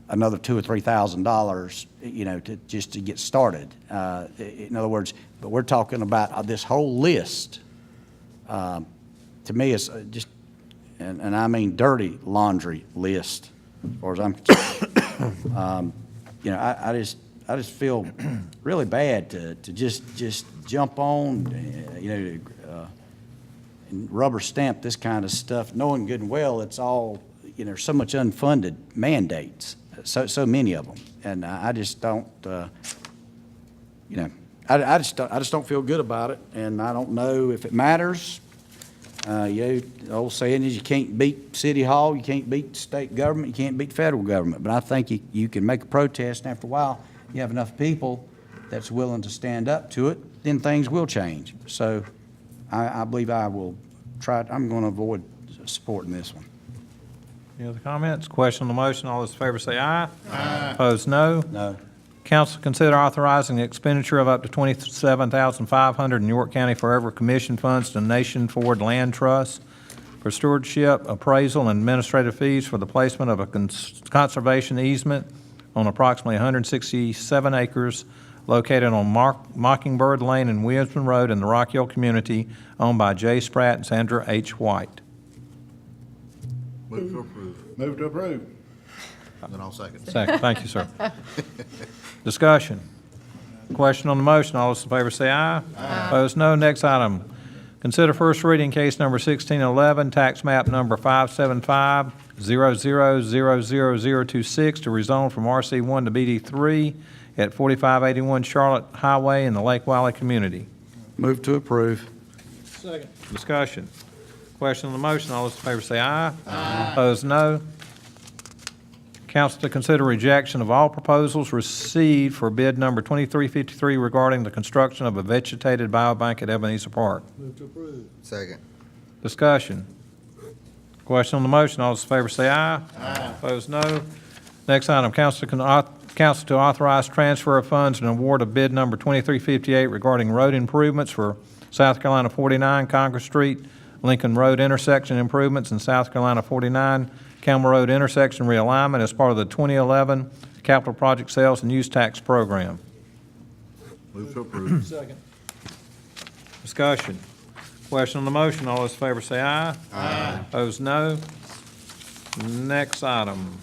another $2,000 or $3,000, you know, to get started. In other words, but we're talking about this whole list. To me, it's just, and I mean dirty laundry list, as far as I'm concerned. You know, I just, feel really bad to just jump on, and rubber stamp this kind of stuff, knowing good and well it's all, so much unfunded mandates, so many of them. And I just don't, I just don't feel good about it, and I don't know if it matters. The old saying is you can't beat City Hall, you can't beat state government, you can't beat federal government. But I think you can make a protest, and after a while, you have enough people that's willing to stand up to it, then things will change. So I believe I will try, I'm going to avoid supporting this one. Any other comments? Question on the motion. All those in favor say aye. Aye. Opposed, no. No. Council consider authorizing the expenditure of up to $27,500 in York County Forever Commission funds to Nation Ford Land Trust for stewardship, appraisal, and administrative fees for the placement of a conservation easement on approximately 167 acres located on Mockingbird Lane and Williamson Road in the Rock Hill community, owned by Jay Spratt and Sandra H. White. Move to approve. Move to approve. Then I'll second. Second. Thank you, sir. Discussion. Question on the motion. All those in favor say aye. Aye. Opposed, no. Next item. Consider first reading case number 1611, tax map number 575-000026 to rezone from RC1 to BD3 at 4581 Charlotte Highway in the Lake Wiley community. Move to approve. Second. Discussion. Question on the motion. All those in favor say aye. Aye. Opposed, no. Council to consider rejection of all proposals received for bid number 2353 regarding the construction of a vegetated biobank at Ebenezer Park. Move to approve. Second. Discussion. Question on the motion. All those in favor say aye. Aye. Opposed, no. Next item, council to authorize transfer of funds and award of bid number 2358 regarding road improvements for South Carolina 49 Congress Street, Lincoln Road intersection improvements, and South Carolina 49 Campbell Road intersection realignment as part of the 2011 Capital Project Sales and Use Tax Program. Move to approve. Second. Discussion. Question on the motion. All those in favor say aye. Aye. Opposed, no. Next item.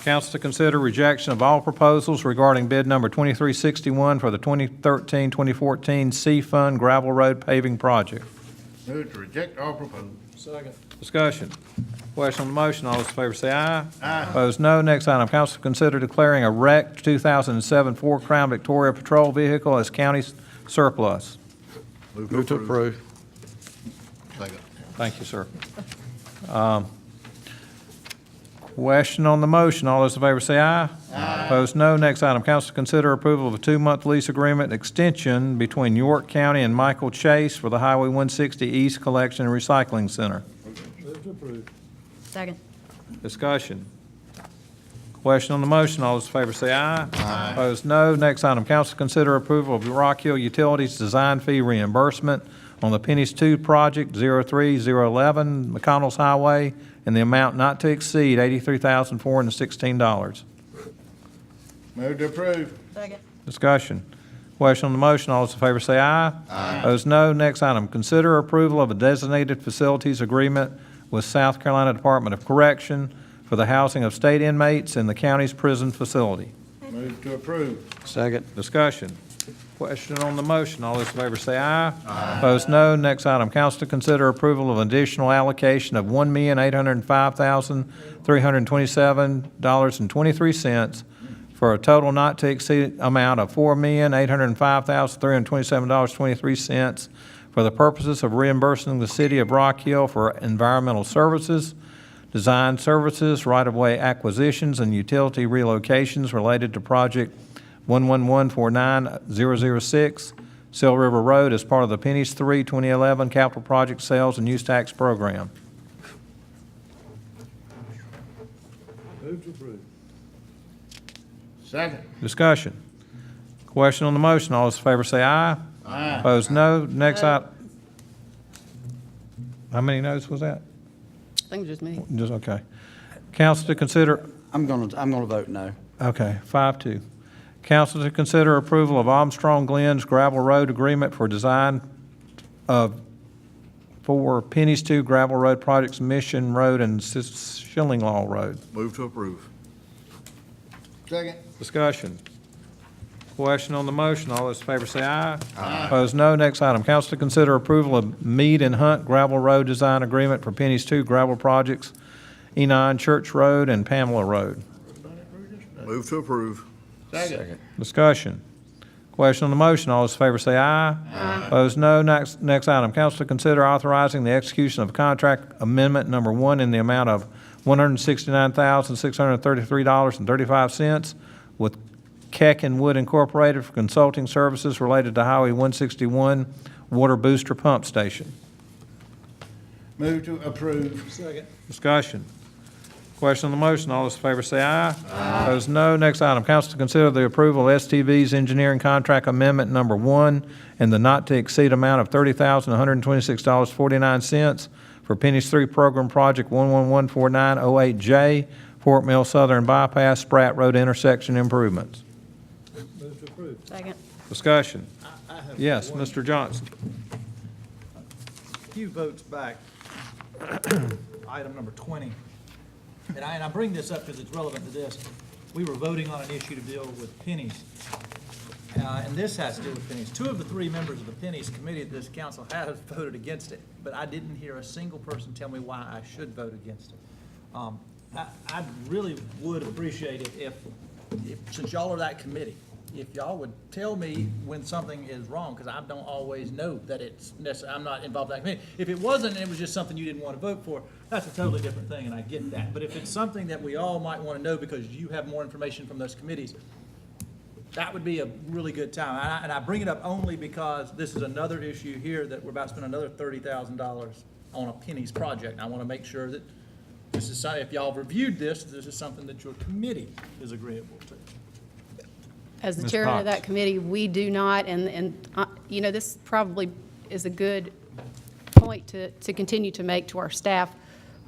Council to consider rejection of all proposals regarding bid number 2361 for the 2013-2014 C Fund Gravel Road Paving Project. Move to reject all proposals. Second. Discussion. Question on the motion. All those in favor say aye. Aye. Opposed, no. Next item. Council to consider declaring a wrecked 2007 Ford Crown Victoria patrol vehicle as county surplus. Move to approve. Second. Thank you, sir. Question on the motion. All those in favor say aye. Aye. Opposed, no. Next item. Council to consider approval of a 2-month lease agreement extension between York County and Michael Chase for the Highway 160 East Collection and Recycling Center. Move to approve. Second. Discussion. Question on the motion. All those in favor say aye. Aye. Opposed, no. Next item. Council to consider approval of Rock Hill Utilities design fee reimbursement on the Pennies 2 project 03011 McConnell's Highway in the amount not to exceed $83,416. Move to approve. Second. Discussion. Question on the motion. All those in favor say aye. Aye. Opposed, no. Next item. Consider approval of a designated facilities agreement with South Carolina Department of Correction for the housing of state inmates in the county's prison facility. Move to approve. Second. Discussion. Question on the motion. All those in favor say aye. Aye. Opposed, no. Next item. Council to consider approval of additional allocation of $1,805,327.23 for a total not to exceed amount of $4,805,327.23 for the purposes of reimbursing the city of Rock Hill for environmental services, design services, right-of-way acquisitions, and utility relocations related to project 11149-006, Seal River Road, as part of the Pennies 3 2011 Capital Project Sales and Use Tax Program. Move to approve. Second. Discussion. Question on the motion. All those in favor say aye. Aye. Opposed, no. Next item. How many noes was that? I think it's just me. Just, okay. Council to consider, I'm gonna vote no. okay, 5-2. Council to consider approval of Armstrong Glenn's gravel road agreement for design for Pennies 2 gravel road projects, Mission Road and Shilling Law Road. Move to approve. Second. Discussion. Question on the motion. All those in favor say aye. Aye. Opposed, no. Next item, council to consider approval of Mead and Hunt gravel road design agreement for Penny's 2 gravel projects, E9 Church Road and Pamela Road. Move to approve. Second. Discussion. Question on the motion. All those in favor say aye. Aye. Opposed, no. Next item, council to consider authorizing the execution of contract amendment number 1 in the amount of $169,633.35 with Keck and Wood Incorporated for consulting services related to Highway 161 Water Booster Pump Station. Move to approve. Second. Discussion. Question on the motion. All those in favor say aye. Aye. Opposed, no. Next item, council to consider the approval of STV's engineering contract amendment number 1 in the not to exceed amount of $30,126.49 for Penny's 3 program project 1114908J, Fort Mill Southern Bypass, Spratt Road intersection improvements. Move to approve. Second. Discussion. I have Yes, one. Mr. Johnson. Few votes back, item number 20. And I bring this up because it's relevant to this. We were voting on an issue to deal with pennies. And this has to do with pennies. 2 of the 3 members of the pennies committee of this council have voted against it, but I didn't hear a single person tell me why I should vote against it. I really would appreciate it if, since y'all are that committee, if y'all would tell me when something is wrong, because I don't always know that it's necessary, I'm not involved in that committee. If it wasn't, and it was just something you didn't want to vote for, that's a totally different thing, and I get that. But if it's something that we all might want to know because you have more information from those committees, that would be a really good time. And I bring it up only because this is another issue here that we're about to spend another $30,000 on a pennies project. And I want to make sure that this is, if y'all have reviewed this is something that your committee is agreeable to. As the Ms. chairman of Cox. that committee, we do not, and you know, this probably is a good point to continue to make to our staff.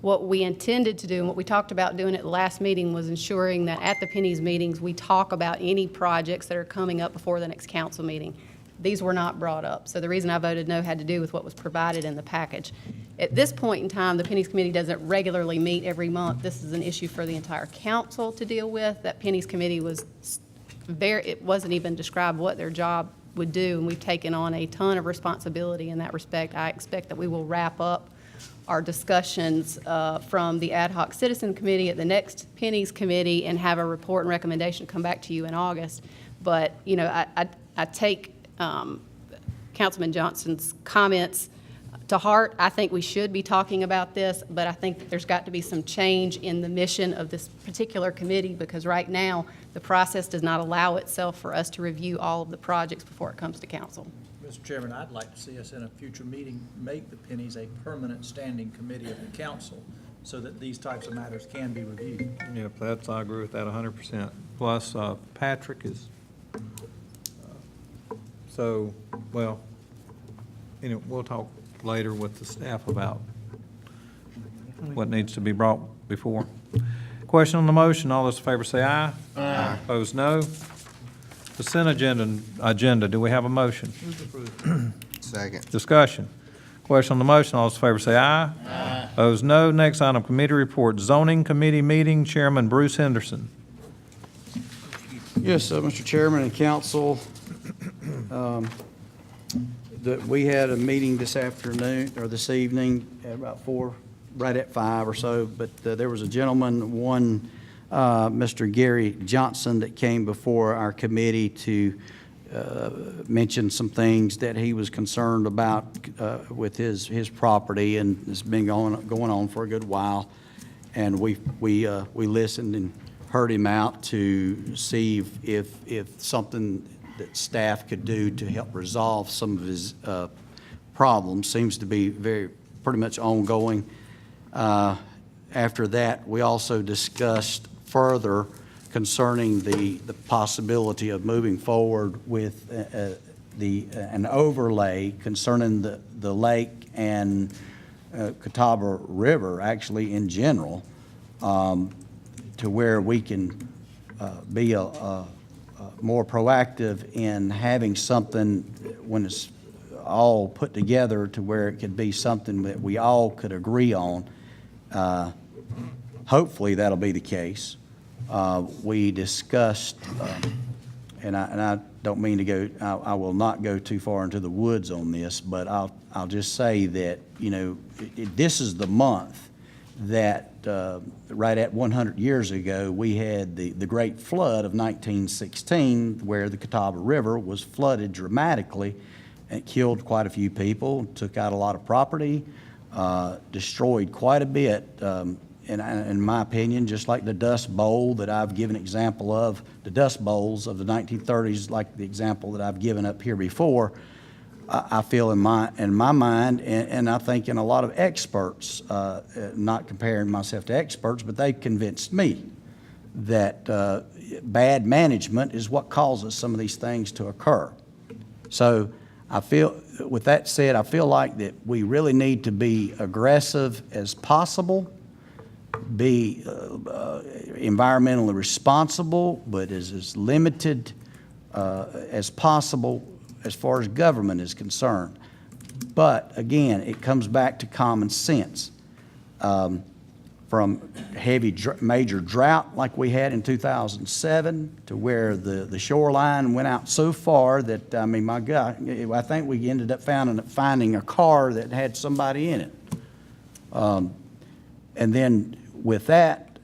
What we intended to do and what we talked about doing at the last meeting was ensuring that at the pennies meetings, we talk about any projects that are coming up before the next council meeting. These were not brought up. So the reason I voted no had to do with what was provided in the package. At this point in time, the pennies committee doesn't regularly meet every month. This is an issue for the entire council to deal with. That pennies committee was it wasn't even described what their job would do, and we've taken on a ton of responsibility in that respect. I expect that we will wrap up our discussions from the ad hoc citizen committee at the next pennies committee and have a report and recommendation come back to you in August. But, you know, I take Councilman Johnson's comments to heart. I think we should be talking about this, but I think that there's got to be some change in the mission of this particular committee, because right now the process does not allow itself for us to review all of the projects before it comes to council. Mr. Chairman, I'd like to see us in a future meeting make the pennies a permanent standing committee of the council so that these types of matters can be reviewed. Yep, I agree with that 100%. Plus, Patrick is, well, you know, we'll talk later with the staff about what needs to be brought before. Question on the motion. All those in favor say aye. Aye. Opposed, no. Consent agenda. Do we have a motion? Second. Discussion. Question on the motion. All those in favor say aye. Aye. Opposed, no. Next item, committee report. Zoning Committee meeting, Chairman Bruce Henderson. Yes, Mr. Chairman and council, that we had a meeting this afternoon, or this evening, at about 4, right at 5 or so, but there was a gentleman, Mr. Gary Johnson, that came before our committee to mention some things that he was concerned about with his property, and it's been going on for a good while. And we listened and heard him out to see if something that staff could do to help resolve some of his problems. Seems to be pretty much ongoing. After that, we also discussed further concerning the possibility of moving forward with an overlay concerning the lake and Catawba River, actually in general, to where we can be more proactive in having something when it's all put together to where it could be something that we all could agree on. Hopefully that'll be the case. We discussed and I don't mean to go, I will not go too far into the woods on this, but I'll just say that, you know, this is the month that right at 100 years ago, we had the Great Flood of 1916, where the Catawba River was flooded dramatically and killed quite a few people, took out a lot of property, destroyed quite a bit, in my opinion, just like the Dust Bowl that I've given example of, the Dust Bowls of the 1930s, like the example that I've given up here before. I feel in my mind, and I think in a lot of experts, not comparing myself to experts, but they've convinced me that bad management is what causes some of these things to occur. So I feel, with that said, I feel like that we really need to be aggressive as possible, be environmentally responsible, but as limited as possible as far as government is concerned. But again, it comes back to common sense. From heavy major drought like we had in 2007 to where the shoreline went out so far that, I mean, my God, I think we ended up finding a car that had somebody in it. And then with that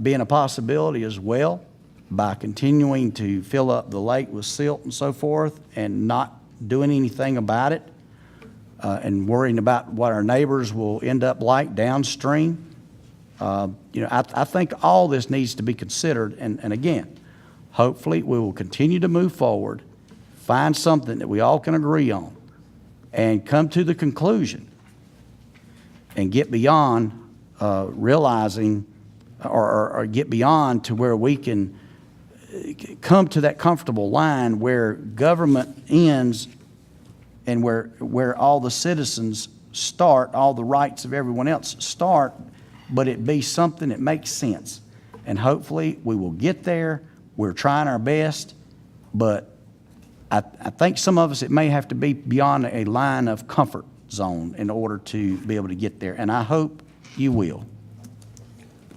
being a possibility as well, by continuing to fill up the lake with silt and so forth and not doing anything about it and worrying about what our neighbors will end up like downstream. You know, I think all this needs to be considered, and again, hopefully we will continue to move forward, find something that we all can agree on, and come to the conclusion and get beyond realizing or get beyond to where we can come to that comfortable line where government ends and where all the citizens start, all the rights of everyone else start, but it be something that makes sense. And hopefully we will get there. We're trying our best, but I think some of us, it may have to be beyond a line of comfort zone in order to be able to get there. And I hope you will.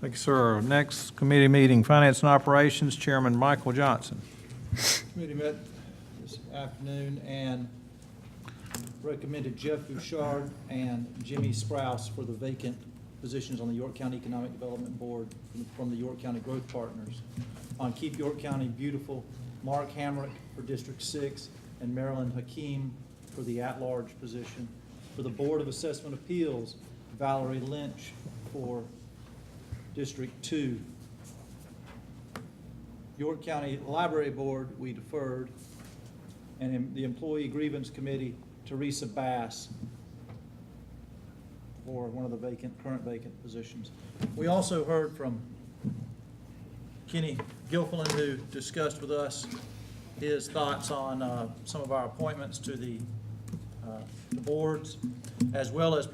Thank you, sir. Next committee meeting, Finance and Operations, Chairman Michael Johnson. Committee met this afternoon and recommended Jeff Bouchard and Jimmy Sprouse for the vacant positions on the York County Economic Development Board from the York County Growth Partners. On Keep York County Beautiful, Mark Hamrick for District 6 and Marilyn Hakeem for the at-large position. For the Board of Assessment Appeals, Valerie Lynch for District 2. York County Library Board, we deferred. And in the Employee Grievance Committee, Teresa Bass for one of the current vacant positions. We also heard from Kenny Gilfillan, who discussed with us his thoughts on some of our appointments to the boards, as well as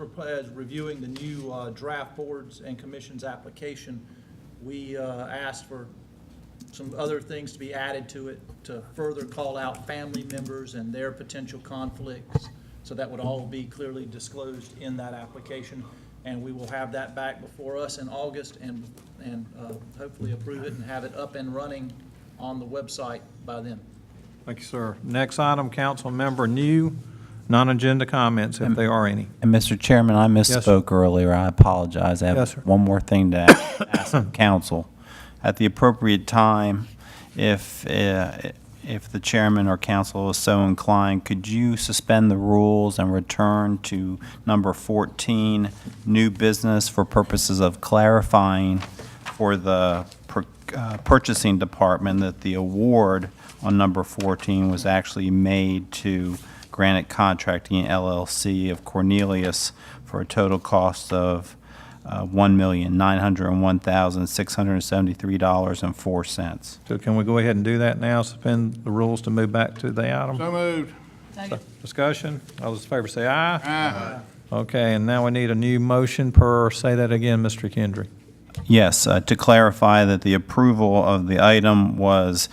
reviewing the new draft boards and commissions application. We asked for some other things to be added to it to further call out family members and their potential conflicts. So that would all be clearly disclosed in that application. And we will have that back before us in August and hopefully approve it and have it up and running on the website by then. Thank you, sir. Next item, council member new non-agenda comments, if there are any. And Mr. Chairman, I misspoke earlier. I apologize. I have Yes, sir. one more thing to ask of council. At the appropriate time, if the chairman or council is so inclined, could you suspend the rules and return to number 14, new business, for purposes of clarifying for the purchasing department that the award on number 14 was actually made to Granite Contracting LLC of Cornelius for a total cost of $1,901,673.04. So can we go ahead and do that now, suspend the rules to move back to the item? So moved. Discussion? All those in favor say aye. Aye. Okay, and now we need a new motion per, say that again, Mr. Kendry. Yes, to clarify that the approval of the item was,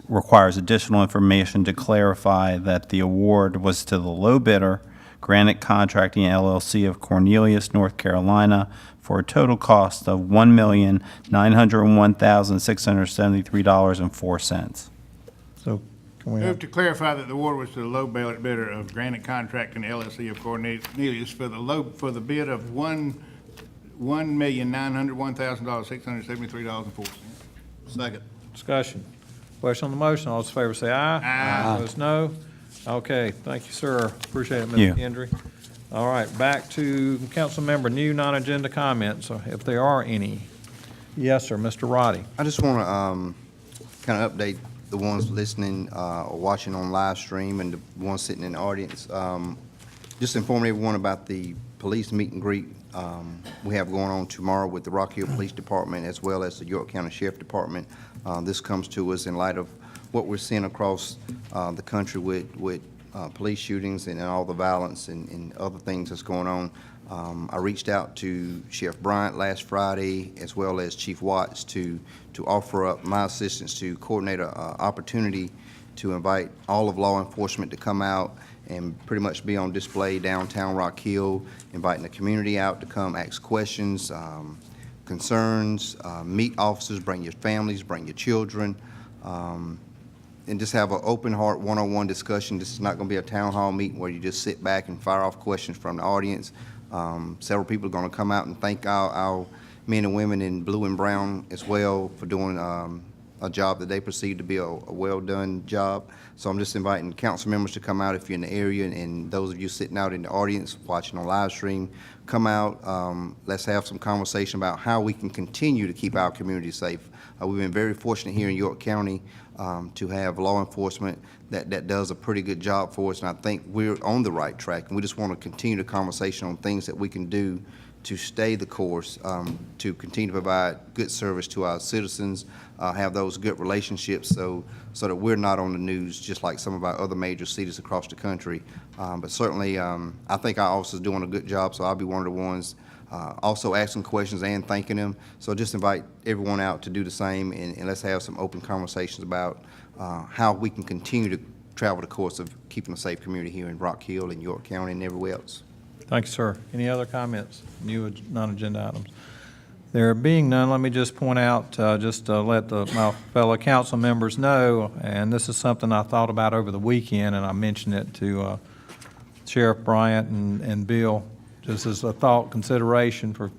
requires additional information to clarify that the award was to the low bidder, Granite Contracting LLC of Cornelius, North Carolina, for a total cost of $1,901,673.04. So can we Move have, to clarify that the award was to the low bidder of Granite Contracting LLC of Cornelius for the bid of $1,901,673.04. Second. discussion? Question on the motion, all those in favor say aye. Aye. Opposed, no. Okay, thank you, sir. Appreciate it, Yeah. Mr. Kendry. All right, back to council member, new non-agenda comments, if there are any. Yes, sir, Mr. Roddey. I just want to kind of update the ones listening or watching on live stream and the ones sitting in the audience. Just inform everyone about the police meet and greet we have going on tomorrow with the Rock Hill Police Department as well as the York County Sheriff Department. This comes to us in light of what we're seeing across the country with police shootings and all the violence and other things that's going on. I reached out to Sheriff Bryant last Friday as well as Chief Watts to offer up my assistance to coordinate an opportunity to invite all of law enforcement to come out and pretty much be on display downtown Rock Hill, inviting the community out to come ask questions, concerns, meet officers, bring your families, bring your children, and just have an open heart one-on-one discussion. This is not going to be a town hall meeting where you just sit back and fire off questions from the audience. Several people are going to come out and thank our men and women in blue and brown as well for doing a job that they perceive to be a well-done job. So I'm just inviting council members to come out if you're in the area, and those of you sitting out in the audience watching on live stream, come out. Let's have some conversation about how we can continue to keep our community safe. We've been very fortunate here in York County to have law enforcement that does a pretty good job for us, and I think we're on the right track, and we just want to continue the conversation on things that we can do to stay the course, to continue to provide good service to our citizens, have those good relationships so that we're not on the news just like some of our other major cities across the country. But certainly, I think our officers are doing a good job, so I'll be one of the ones also asking questions and thanking them. So just invite everyone out to do the same, and let's have some open conversations about how we can continue to travel the course of keeping a safe community here in Rock Hill and York County and everywhere else. Thank you, sir. Any other comments, new non-agenda items? There being none, let me just point out, just to let my fellow council members know, and this is something I thought about over the weekend, and I mentioned it to Sheriff Bryant and Bill, just as a thought consideration for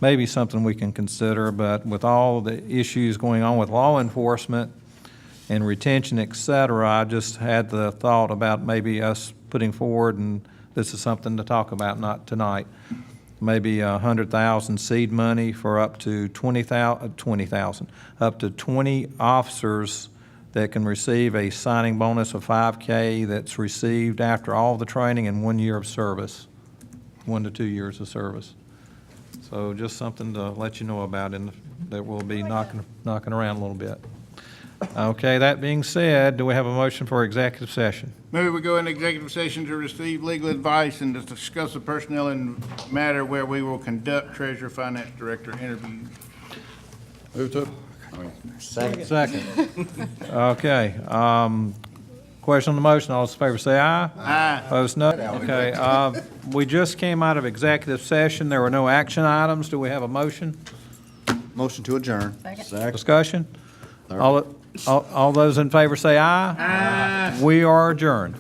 maybe something we can consider. But with all the issues going on with law enforcement and retention, et cetera, I just had the thought about maybe us putting forward, and this is something to talk about, not tonight, maybe 100,000 seed money for up to 20,000, up to 20 officers that can receive a signing bonus of $5K that's received after all the training and 1 year of service, 1 to 2 years of service. So just something to let you know about, and that we'll be knocking around a little bit. Okay, that being said, do we have a motion for executive session? Move we go into executive session to receive legal advice and to discuss the personnel and matter where we will conduct treasurer, finance director interviews. Move to. Second. Okay. Question on the motion. All those in favor say aye. Aye. Opposed, no. Okay. We just came out of executive session. There were no action items. Do we have a motion? Motion to adjourn. Discussion? All those in favor say aye. Aye. We are adjourned.